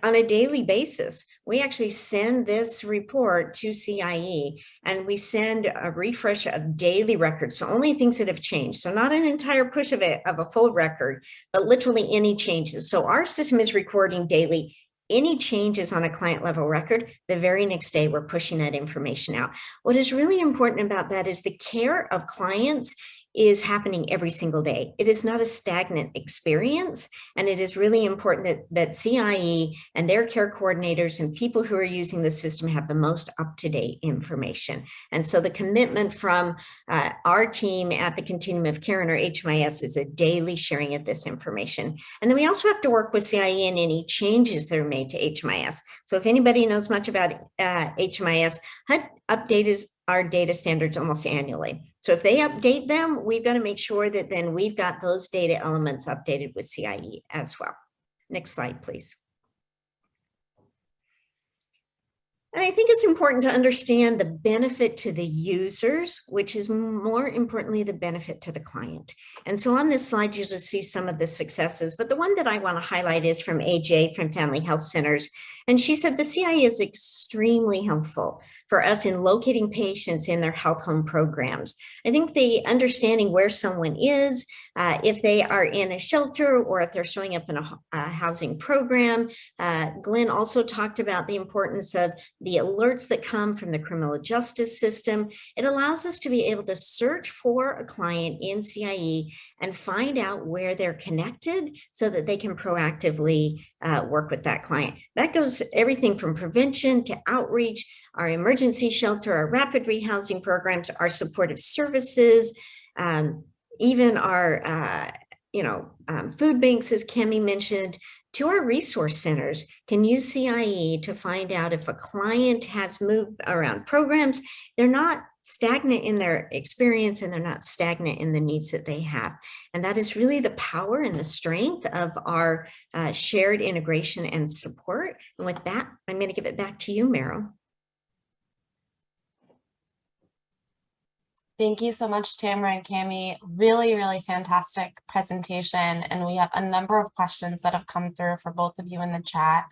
on a daily basis, we actually send this report to CIE, and we send a refresh of daily records. So only things that have changed. So not an entire push of a full record, but literally any changes. So our system is recording daily any changes on a client level record. The very next day, we're pushing that information out. What is really important about that is the care of clients is happening every single day. It is not a stagnant experience, and it is really important that CIE and their care coordinators and people who are using the system have the most up-to-date information. And so the commitment from our team at the Continuum of Care and our HMIS is a daily sharing of this information. And then we also have to work with CIE in any changes that are made to HMIS. So if anybody knows much about HMIS, HUD updates our data standards almost annually. So if they update them, we've got to make sure that then we've got those data elements updated with CIE as well. Next slide, please. And I think it's important to understand the benefit to the users, which is more importantly, the benefit to the client. And so on this slide, you'll just see some of the successes, but the one that I want to highlight is from AJ from Family Health Centers. And she said the CIE is extremely helpful for us in locating patients in their health home programs. I think the understanding where someone is, if they are in a shelter or if they're showing up in a housing program. Glenn also talked about the importance of the alerts that come from the criminal justice system. It allows us to be able to search for a client in CIE and find out where they're connected so that they can proactively work with that client. That goes everything from prevention to outreach, our emergency shelter, our rapid rehousing programs, our supportive services, even our food banks, as Cami mentioned, to our resource centers can use CIE to find out if a client has moved around programs. They're not stagnant in their experience and they're not stagnant in the needs that they have. And that is really the power and the strength of our shared integration and support. And with that, I'm going to give it back to you, Meryl. Thank you so much, Tamara and Cami. Really, really fantastic presentation. And we have a number of questions that have come through for both of you in the chat.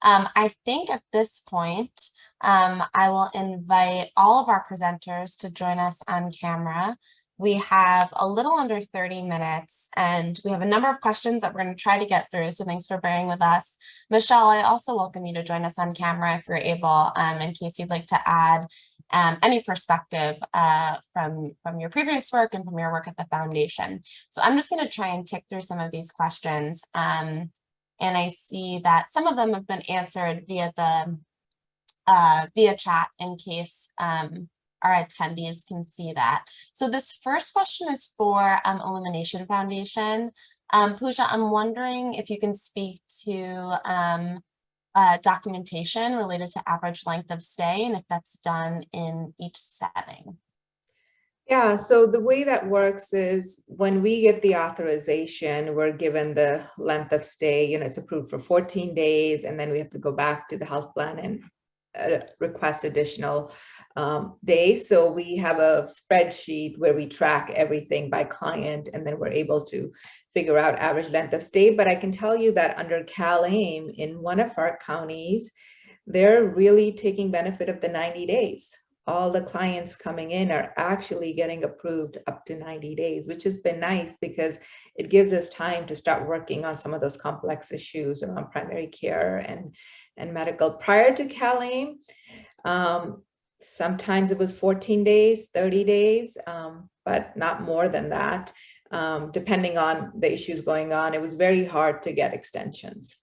I think at this point, I will invite all of our presenters to join us on camera. We have a little under 30 minutes and we have a number of questions that we're going to try to get through. So thanks for bearing with us. Michelle, I also welcome you to join us on camera if you're able, in case you'd like to add any perspective from your previous work and from your work at the foundation. So I'm just going to try and tick through some of these questions. And I see that some of them have been answered via the via chat in case our attendees can see that. So this first question is for Illumination Foundation. Pooja, I'm wondering if you can speak to documentation related to average length of stay and if that's done in each setting. Yeah, so the way that works is when we get the authorization, we're given the length of stay, it's approved for 14 days, and then we have to go back to the health plan and request additional days. So we have a spreadsheet where we track everything by client, and then we're able to figure out average length of stay. But I can tell you that under CalAIM in one of our counties, they're really taking benefit of the 90 days. All the clients coming in are actually getting approved up to 90 days, which has been nice because it gives us time to start working on some of those complex issues around primary care and medical. Prior to CalAIM, sometimes it was 14 days, 30 days, but not more than that. Depending on the issues going on, it was very hard to get extensions.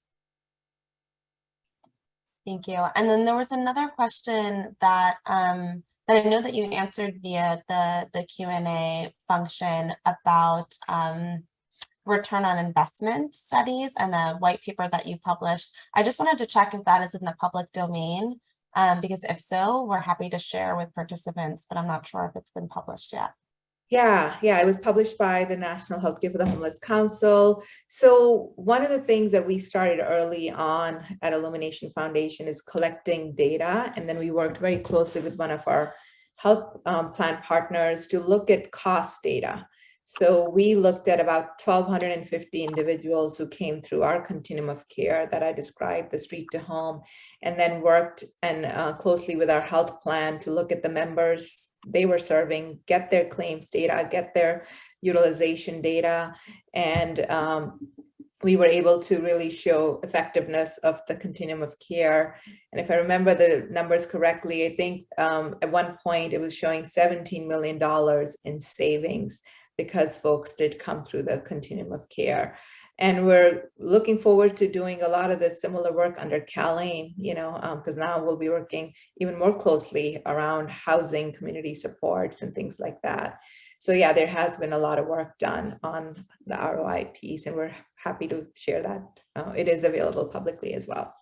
Thank you. And then there was another question that that I know that you answered via the Q&A function about return on investment studies and a white paper that you published. I just wanted to check if that is in the public domain, because if so, we're happy to share with participants, but I'm not sure if it's been published yet. Yeah, it was published by the National Healthcare for the Homeless Council. So one of the things that we started early on at Illumination Foundation is collecting data. And then we worked very closely with one of our health plan partners to look at cost data. So we looked at about 1,250 individuals who came through our continuum of care that I described, the street to home, and then worked closely with our health plan to look at the members they were serving, get their claims data, get their utilization data, and we were able to really show effectiveness of the continuum of care. And if I remember the numbers correctly, I think at one point it was showing $17 million in savings because folks did come through the continuum of care. And we're looking forward to doing a lot of this similar work under CalAIM, because now we'll be working even more closely around housing, community supports, and things like that. So yeah, there has been a lot of work done on the ROI piece, and we're happy to share that. It is available publicly as well.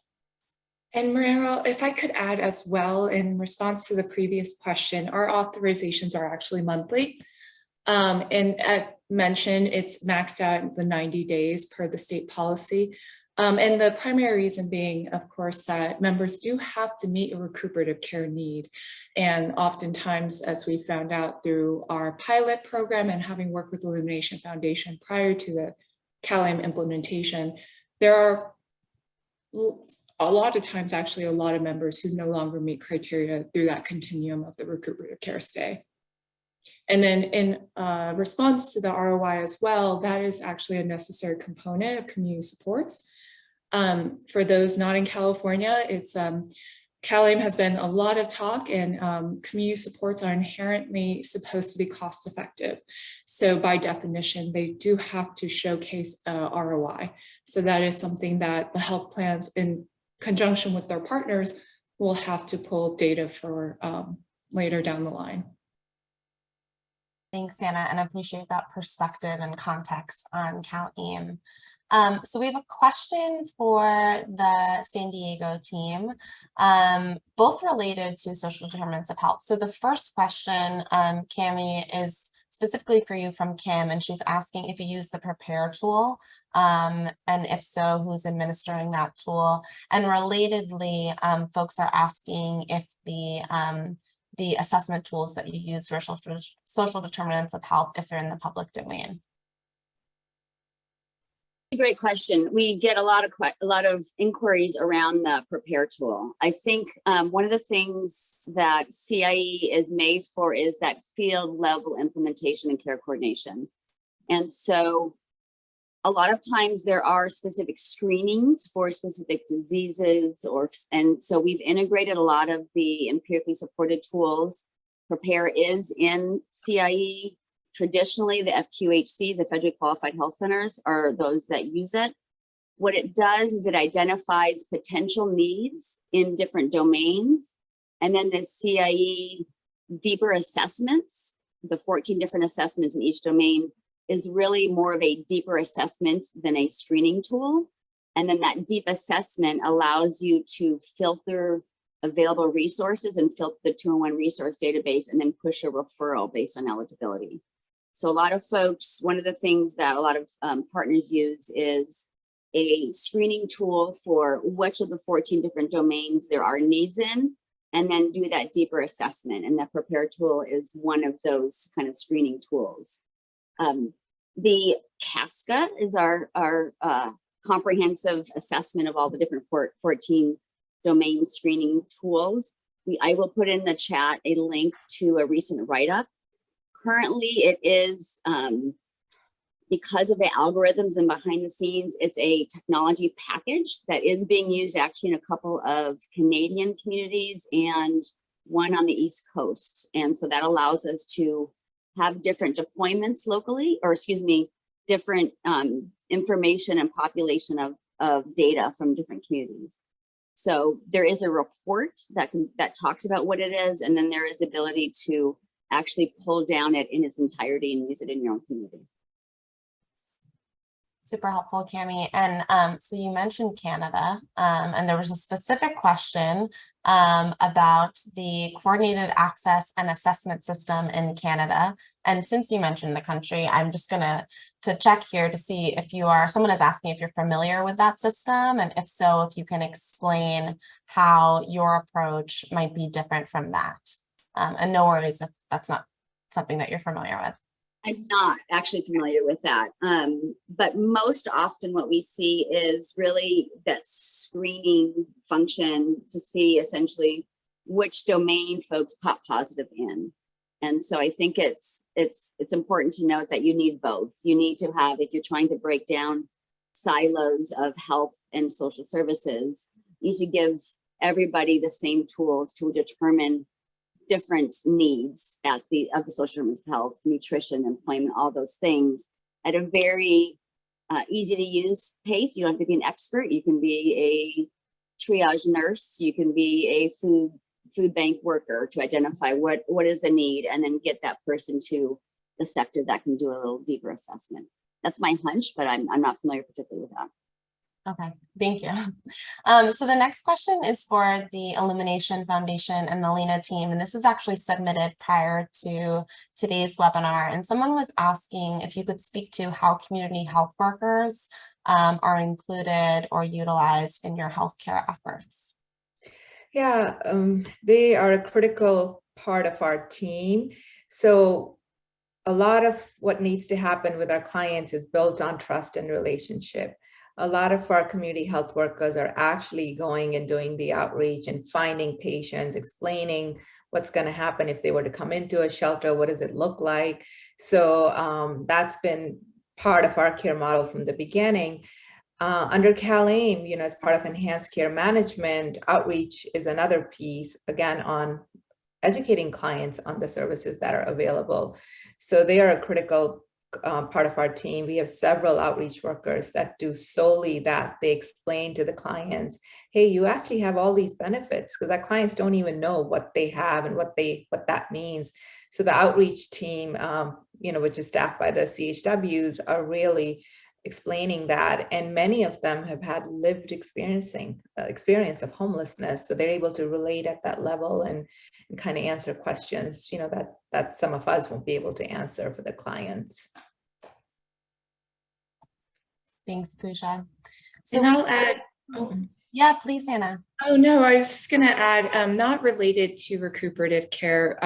And Meryl, if I could add as well, in response to the previous question, our authorizations are actually monthly. And at mentioned, it's maxed out the 90 days per the state policy. And the primary reason being, of course, that members do have to meet a recuperative care need. And oftentimes, as we found out through our pilot program and having worked with the Illumination Foundation prior to the CalAIM implementation, there are a lot of times actually a lot of members who no longer meet criteria through that continuum of the recuperative care stay. And then in response to the ROI as well, that is actually a necessary component of community supports. For those not in California, it's CalAIM has been a lot of talk, and community supports are inherently supposed to be cost effective. So by definition, they do have to showcase ROI. So that is something that the health plans in conjunction with their partners will have to pull data for later down the line. Thanks, Anna, and I appreciate that perspective and context on CalAIM. So we have a question for the San Diego team, both related to social determinants of health. So the first question, Cami, is specifically for you from Kim, and she's asking if you use the Prepare tool, and if so, who's administering that tool? And relatedly, folks are asking if the assessment tools that you use for social determinants of health, if they're in the public domain. Great question. We get a lot of inquiries around the Prepare tool. I think one of the things that CIE is made for is that field level implementation and care coordination. And so a lot of times there are specific screenings for specific diseases, and so we've integrated a lot of the empirically supported tools. Prepare is in CIE. Traditionally, the FQHCs, the Federally Qualified Health Centers, are those that use it. What it does is it identifies potential needs in different domains, and then the CIE deeper assessments, the 14 different assessments in each domain, is really more of a deeper assessment than a screening tool. And then that deep assessment allows you to filter available resources and filter the 2-in-1 resource database, and then push a referral based on eligibility. So a lot of folks, one of the things that a lot of partners use is a screening tool for which of the 14 different domains there are needs in, and then do that deeper assessment. And that Prepare tool is one of those kind of screening tools. The CASCA is our comprehensive assessment of all the different 14 domain screening tools. I will put in the chat a link to a recent write-up. Currently, it is, because of the algorithms and behind the scenes, it's a technology package that is being used actually in a couple of Canadian communities and one on the East Coast. And so that allows us to have different deployments locally, or excuse me, different information and population of data from different communities. So there is a report that talks about what it is, and then there is ability to actually pull down it in its entirety and use it in your own community. Super helpful, Cami. And so you mentioned Canada, and there was a specific question about the coordinated access and assessment system in Canada. And since you mentioned the country, I'm just gonna check here to see if someone is asking if you're familiar with that system, and if so, if you can explain how your approach might be different from that. And no worries if that's not something that you're familiar with. I'm not actually familiar with that. But most often what we see is really that screening function to see essentially which domain folks pop positive in. And so I think it's important to note that you need both. You need to have, if you're trying to break down silos of health and social services, you need to give everybody the same tools to determine different needs of the social determinants of health, nutrition, employment, all those things at a very easy to use pace. You don't have to be an expert. You can be a triage nurse. You can be a food bank worker to identify what is the need, and then get that person to the sector that can do a little deeper assessment. That's my hunch, but I'm not familiar particularly with that. Okay, thank you. So the next question is for the Illumination Foundation and Molina team, and this is actually submitted prior to today's webinar. And someone was asking if you could speak to how community health workers are included or utilized in your healthcare efforts. Yeah, they are a critical part of our team. So a lot of what needs to happen with our clients is built on trust and relationship. A lot of our community health workers are actually going and doing the outreach and finding patients, explaining what's going to happen if they were to come into a shelter, what does it look like? So that's been part of our care model from the beginning. Under CalAIM, as part of enhanced care management, outreach is another piece, again, on educating clients on the services that are available. So they are a critical part of our team. We have several outreach workers that do solely that. They explain to the clients, hey, you actually have all these benefits, because our clients don't even know what they have and what that means. So the outreach team, which is staffed by the CHWs, are really explaining that. And many of them have had lived experience of homelessness. So they're able to relate at that level and kind of answer questions, that some of us won't be able to answer for the clients. Thanks, Pooja. So And I'll add, yeah, please, Hannah. Oh no, I was just gonna add, not related to recuperative care,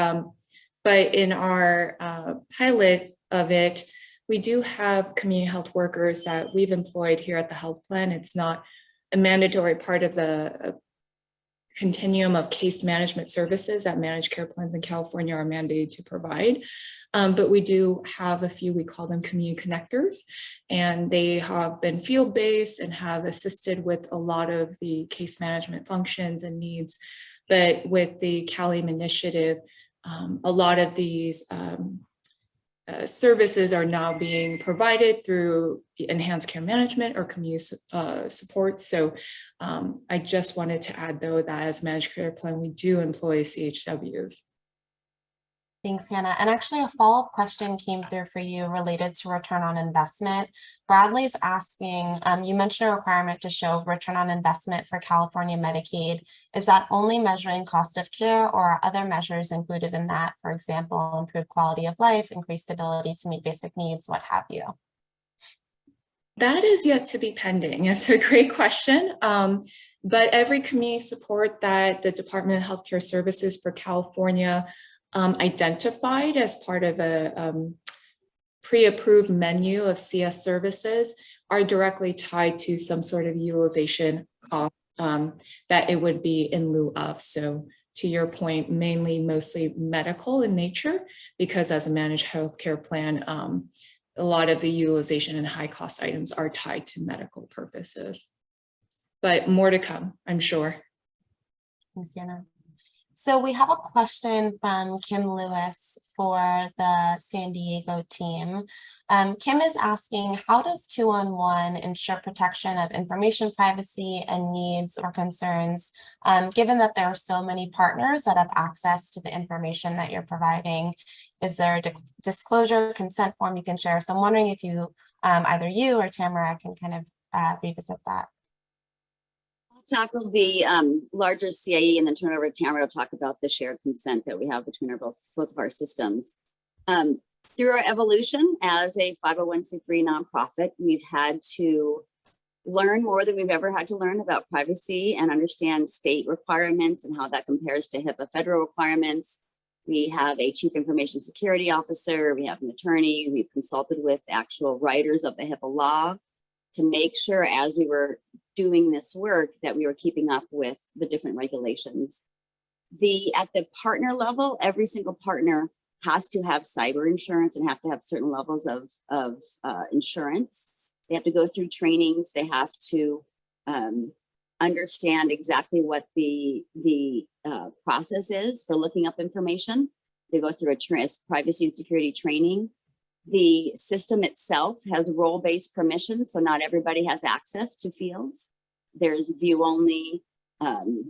but in our pilot of it, we do have community health workers that we've employed here at the health plan. It's not a mandatory part of the continuum of case management services that managed care plans in California are mandated to provide. But we do have a few, we call them community connectors, and they have been field-based and have assisted with a lot of the case management functions and needs. But with the CalAIM initiative, a lot of these services are now being provided through enhanced care management or community support. So I just wanted to add, though, that as managed care plan, we do employ CHWs. Thanks, Hannah. And actually a follow-up question came through for you related to return on investment. Bradley's asking, you mentioned a requirement to show return on investment for California Medicaid. Is that only measuring cost of care, or are other measures included in that? For example, improved quality of life, increased ability to meet basic needs, what have you? That is yet to be pending. It's a great question. But every community support that the Department of Healthcare Services for California identified as part of a pre-approved menu of CS services are directly tied to some sort of utilization cost that it would be in lieu of. So to your point, mostly medical in nature, because as a managed healthcare plan, a lot of the utilization and high cost items are tied to medical purposes. But more to come, I'm sure. Thanks, Sienna. So we have a question from Kim Lewis for the San Diego team. Kim is asking, how does 211 ensure protection of information privacy and needs or concerns, given that there are so many partners that have access to the information that you're providing? Is there a disclosure consent form you can share? So I'm wondering if you, either you or Tamara can kind of revisit that. Tackle the larger CIE and then turn it over to Tamara to talk about the shared consent that we have between both of our systems. Through our evolution as a 501c3 nonprofit, we've had to learn more than we've ever had to learn about privacy and understand state requirements and how that compares to HIPAA federal requirements. We have a chief information security officer, we have an attorney, we've consulted with actual writers of the HIPAA law to make sure as we were doing this work that we were keeping up with the different regulations. At the partner level, every single partner has to have cyber insurance and have to have certain levels of insurance. They have to go through trainings. They have to understand exactly what the process is for looking up information. They go through a privacy and security training. The system itself has role-based permissions, so not everybody has access to fields. There's view only.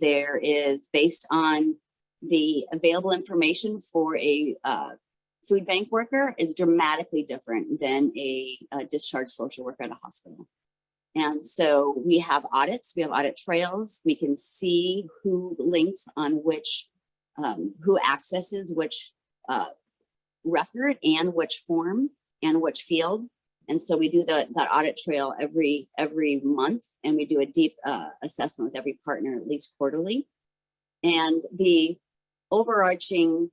There is based on the available information for a food bank worker is dramatically different than a discharged social worker at a hospital. And so we have audits, we have audit trails. We can see who links on which, who accesses which record and which form and which field. And so we do that audit trail every month, and we do a deep assessment with every partner at least quarterly. And the overarching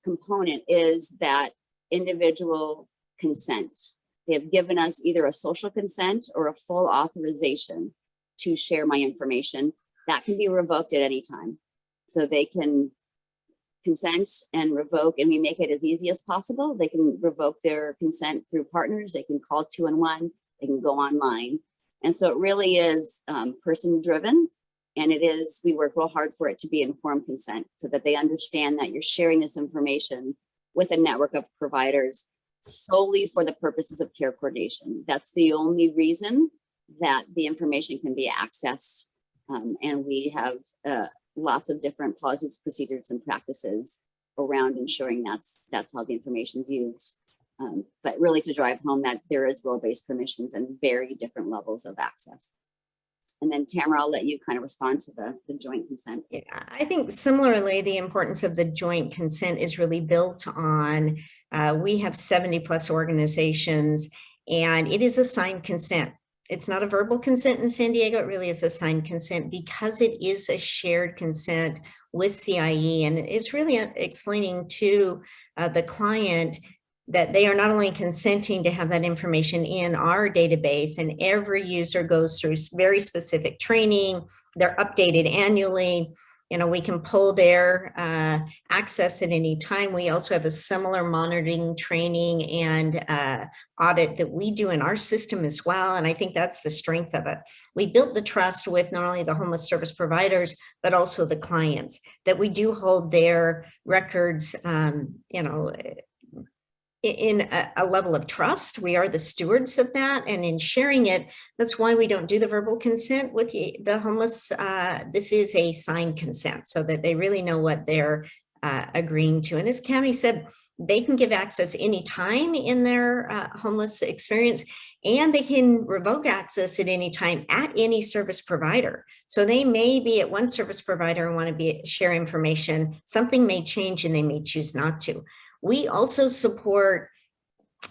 component is that individual consent. They have given us either a social consent or a full authorization to share my information. That can be revoked at any time. So they can consent and revoke, and we make it as easy as possible. They can revoke their consent through partners. They can call 211. They can go online. And so it really is person driven. And it is, we work real hard for it to be informed consent so that they understand that you're sharing this information with a network of providers solely for the purposes of care coordination. That's the only reason that the information can be accessed. And we have lots of different policies, procedures, and practices around ensuring that's how the information is used. But really to drive home that there is role-based permissions and very different levels of access. And then Tamara, I'll let you kind of respond to the joint consent. Yeah, I think similarly, the importance of the joint consent is really built on, we have 70 plus organizations, and it is a signed consent. It's not a verbal consent in San Diego, it really is a signed consent because it is a shared consent with CIE, and it is really explaining to the client that they are not only consenting to have that information in our database, and every user goes through very specific training. They're updated annually. You know, we can pull their access at any time. We also have a similar monitoring, training, and audit that we do in our system as well. And I think that's the strength of it. We built the trust with not only the homeless service providers, but also the clients, that we do hold their records, you know, in a level of trust. We are the stewards of that, and in sharing it, that's why we don't do the verbal consent with the homeless. This is a signed consent so that they really know what they're agreeing to. And as Cami said, they can give access anytime in their homeless experience, and they can revoke access at any time at any service provider. So they may be at one service provider and want to share information. Something may change and they may choose not to. We also support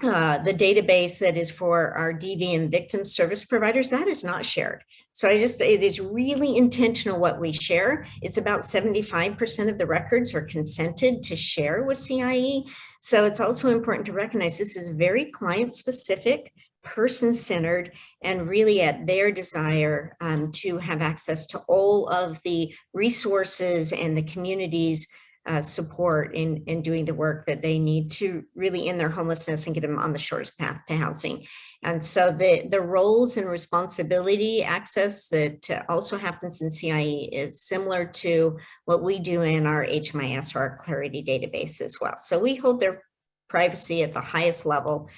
the database that is for our DV and victim service providers, that is not shared. So it is really intentional what we share. It's about 75% of the records are consented to share with CIE. So it's also important to recognize this is very client specific, person-centered, and really at their desire to have access to all of the resources and the communities support in doing the work that they need to really end their homelessness and get them on the shortest path to housing. And so the roles and responsibility access that also happens in CIE is similar to what we do in our HMIS or our Clarity database as well. So we hold their privacy at the highest level.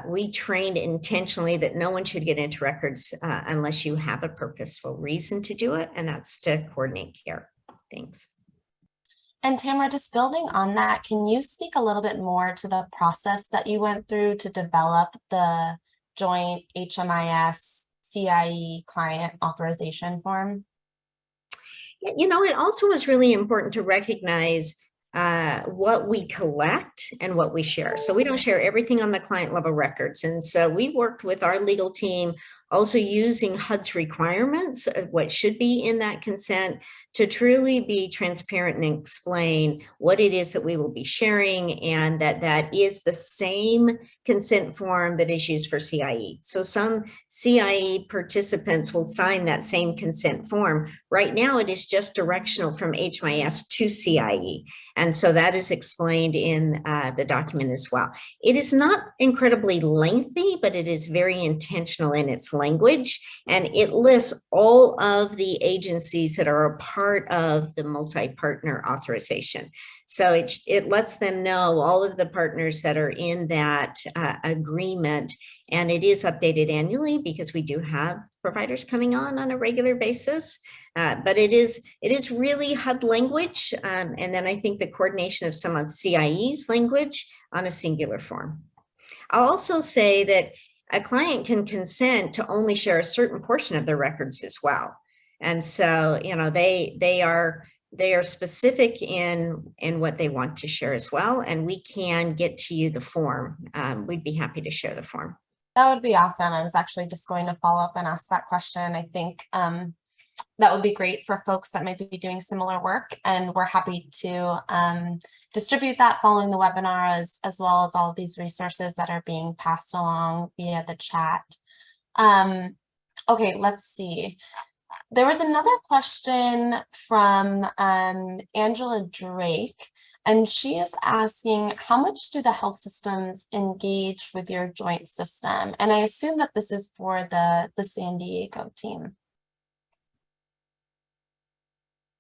We trained intentionally that no one should get into records unless you have a purposeful reason to do it, and that's to coordinate care. Thanks. And Tamara, just building on that, can you speak a little bit more to the process that you went through to develop the joint HMIS CIE client authorization form? You know, it also was really important to recognize what we collect and what we share. So we don't share everything on the client level records. And so we worked with our legal team, also using HUD's requirements of what should be in that consent to truly be transparent and explain what it is that we will be sharing, and that is the same consent form that is used for CIE. So some CIE participants will sign that same consent form. Right now, it is just directional from HMIS to CIE. And so that is explained in the document as well. It is not incredibly lengthy, but it is very intentional in its language, and it lists all of the agencies that are a part of the multi-partner authorization. So it lets them know all of the partners that are in that agreement, and it is updated annually because we do have providers coming on a regular basis. But it is really HUD language, and then I think the coordination of some of CIE's language on a singular form. I'll also say that a client can consent to only share a certain portion of their records as well. And so, you know, they are specific in what they want to share as well. And we can get to you the form. We'd be happy to share the form. That would be awesome. I was actually just going to follow up and ask that question. I think that would be great for folks that might be doing similar work, and we're happy to distribute that following the webinar, as well as all of these resources that are being passed along via the chat. Okay, let's see. There was another question from Angela Drake, and she is asking, how much do the health systems engage with your joint system? And I assume that this is for the San Diego team.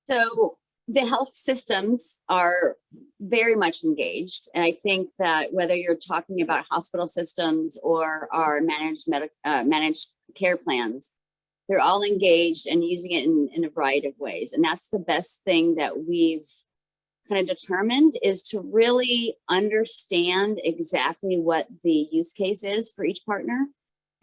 So the health systems are very much engaged. And I think that whether you're talking about hospital systems or our managed care plans, they're all engaged and using it in a variety of ways. And that's the best thing that we've kind of determined, is to really understand exactly what the use case is for each partner.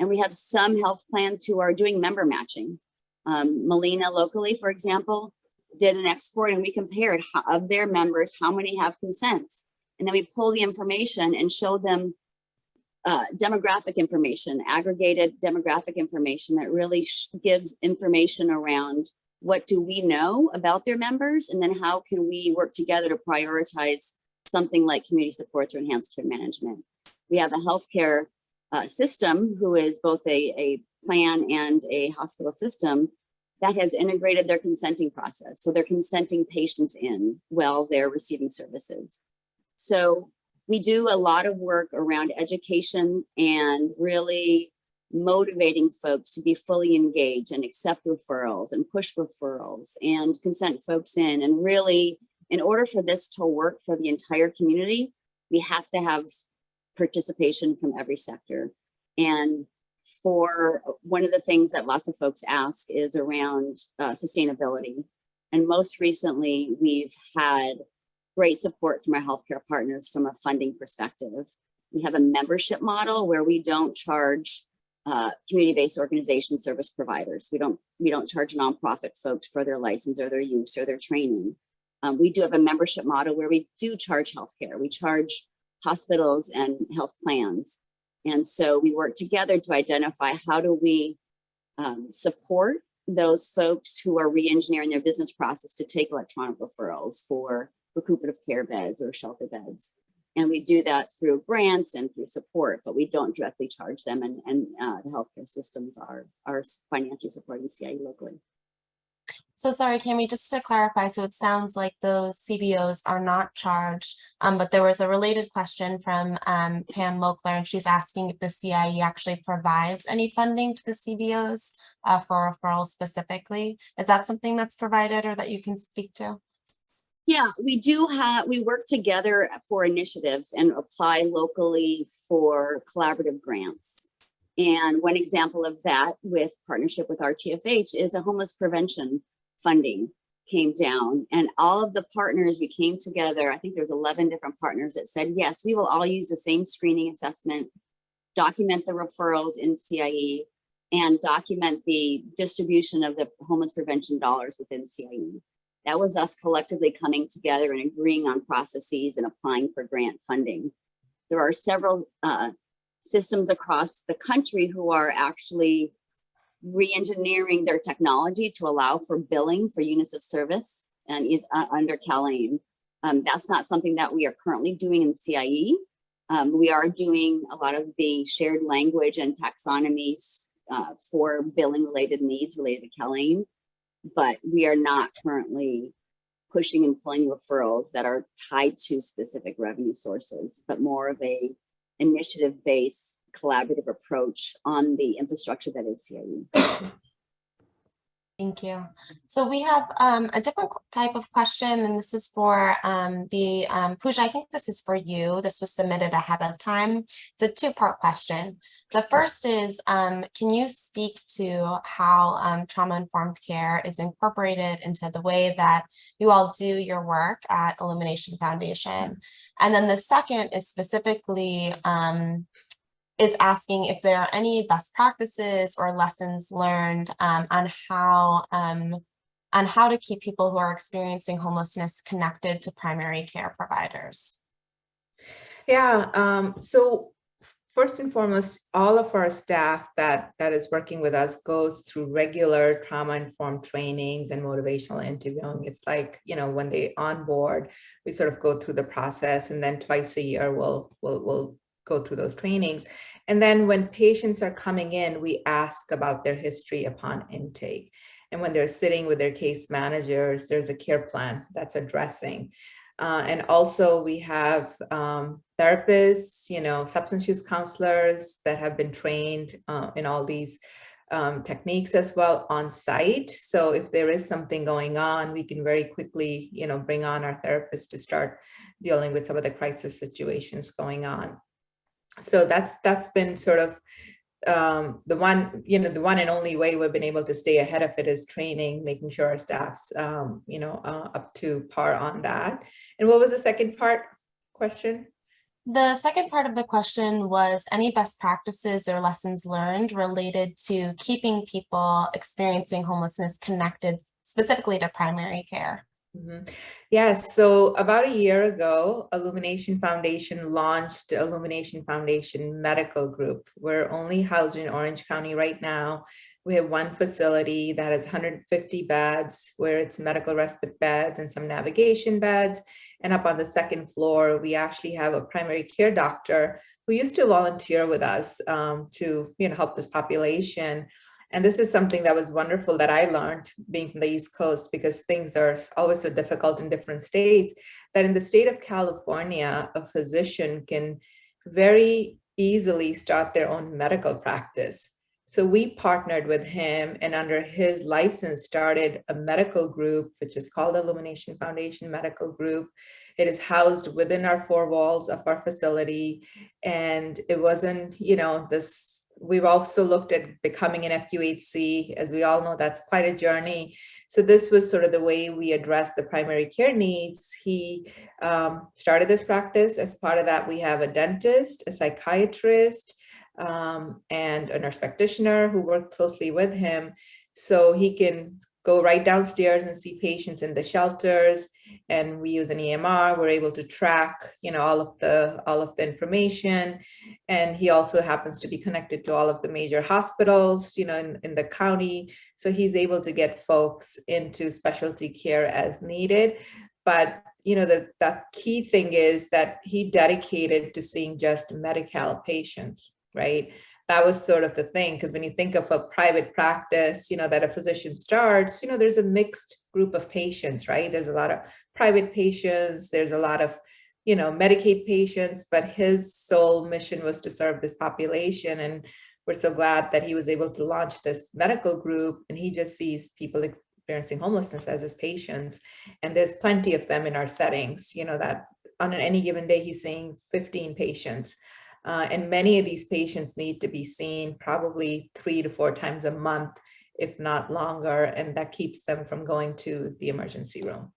And we have some health plans who are doing member matching. Molina locally, for example, did an export, and we compared of their members, how many have consents. And then we pull the information and show them demographic information, aggregated demographic information that really gives information around what do we know about their members, and then how can we work together to prioritize something like community supports or enhanced care management. We have a healthcare system who is both a plan and a hospital system that has integrated their consenting process. So they're consenting patients in while they're receiving services. So we do a lot of work around education and really motivating folks to be fully engaged and accept referrals and push referrals and consent folks in. And really, in order for this to work for the entire community, we have to have participation from every sector. And for one of the things that lots of folks ask is around sustainability. And most recently, we've had great support from our healthcare partners from a funding perspective. We have a membership model where we don't charge community-based organization service providers. We don't charge nonprofit folks for their license or their use or their training. We do have a membership model where we do charge healthcare. We charge hospitals and health plans. And so we work together to identify how do we support those folks who are re-engineering their business process to take electronic referrals for recuperative care beds or shelter beds. And we do that through grants and through support, but we don't directly charge them. And the healthcare systems are financially supporting CIE locally. So sorry, Cami, just to clarify, so it sounds like those CBOs are not charged, but there was a related question from Pam Mokler, and she's asking if the CIE actually provides any funding to the CBOs for referrals specifically. Is that something that's provided or that you can speak to? Yeah, we work together for initiatives and apply locally for collaborative grants. And one example of that with partnership with RTFH is a homeless prevention funding came down, and all of the partners, we came together. I think there's 11 different partners that said, yes, we will all use the same screening assessment, document the referrals in CIE, and document the distribution of the homeless prevention dollars within CIE. That was us collectively coming together and agreeing on processes and applying for grant funding. There are several systems across the country who are actually re-engineering their technology to allow for billing for units of service and under CalAIM. That's not something that we are currently doing in CIE. We are doing a lot of the shared language and taxonomies for billing related needs related to CalAIM, but we are not currently pushing and pulling referrals that are tied to specific revenue sources, but more of a initiative-based collaborative approach on the infrastructure that is CIE. Thank you. So we have a different type of question, and this is for Pooja, I think this is for you. This was submitted ahead of time. It's a two-part question. The first is, can you speak to how trauma-informed care is incorporated into the way that you all do your work at Illumination Foundation? And then the second is specifically is asking if there are any best practices or lessons learned on how to keep people who are experiencing homelessness connected to primary care providers. Yeah, so first and foremost, all of our staff that is working with us goes through regular trauma-informed trainings and motivational interviewing. It's like, you know, when they onboard, we sort of go through the process, and then twice a year we'll go through those trainings. And then when patients are coming in, we ask about their history upon intake. And when they're sitting with their case managers, there's a care plan that's addressing. And also we have therapists, you know, substance use counselors that have been trained in all these techniques as well on site. So if there is something going on, we can very quickly, you know, bring on our therapists to start dealing with some of the crisis situations going on. So that's been sort of the one and only way we've been able to stay ahead of it is training, making sure our staff's up to par on that. And what was the second question? The second part of the question was any best practices or lessons learned related to keeping people experiencing homelessness connected specifically to primary care. Mm-hmm. Yes, so about a year ago, Illumination Foundation launched the Illumination Foundation Medical Group. We're only housed in Orange County right now. We have one facility that has 150 beds, where it's medical respite beds and some navigation beds. And up on the second floor, we actually have a primary care doctor who used to volunteer with us to help this population. And this is something that was wonderful that I learned being from the East Coast, because things are always so difficult in different states, that in the state of California, a physician can very easily start their own medical practice. So we partnered with him, and under his license started a medical group, which is called Illumination Foundation Medical Group. It is housed within our four walls of our facility. And it wasn't, this. We've also looked at becoming an FQHC. As we all know, that's quite a journey. So this was sort of the way we addressed the primary care needs. He started this practice. As part of that, we have a dentist, a psychiatrist, and a nurse practitioner who work closely with him, so he can go right downstairs and see patients in the shelters, and we use an EMR. We're able to track, all of the information. And he also happens to be connected to all of the major hospitals, in the county. So he's able to get folks into specialty care as needed. But the key thing is that he dedicated to seeing just Medi-Cal patients, right? That was sort of the thing, because when you think of a private practice, that a physician starts, there's a mixed group of patients, right? There's a lot of private patients, there's a lot of, Medicaid patients, but his sole mission was to serve this population. And we're so glad that he was able to launch this medical group, and he just sees people experiencing homelessness as his patients. And there's plenty of them in our settings, that on any given day, he's seeing 15 patients. And many of these patients need to be seen probably 3 to 4 times a month, if not longer. And that keeps them from going to the emergency room.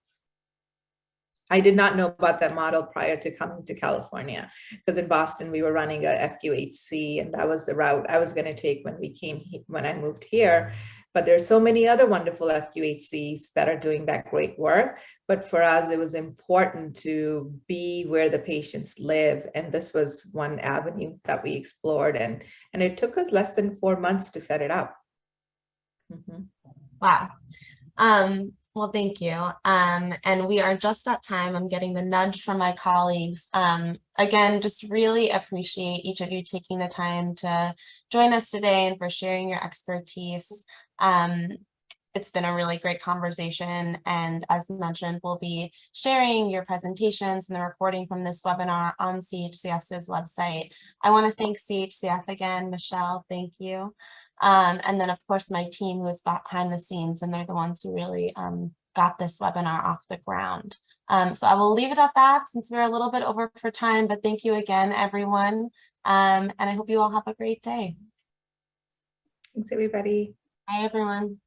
I did not know about that model prior to coming to California, because in Boston, we were running a FQHC, and that was the route I was going to take when I moved here. But there's so many other wonderful FQHCs that are doing that great work. But for us, it was important to be where the patients live. And this was one avenue that we explored. And it took us less than 4 months to set it up. Mm-hmm. Wow. Well, thank you. And we are just at time. I'm getting the nudge from my colleagues. Again, just really appreciate each of you taking the time to join us today and for sharing your expertise. It's been a really great conversation. And as mentioned, we'll be sharing your presentations and the recording from this webinar on CHCS's website. I want to thank CHCF again. Michelle, thank you. And then, of course, my team who is behind the scenes, and they're the ones who really got this webinar off the ground. So I will leave it at that since we're a little bit over for time, but thank you again, everyone. And I hope you all have a great day. Thanks, everybody. Bye, everyone.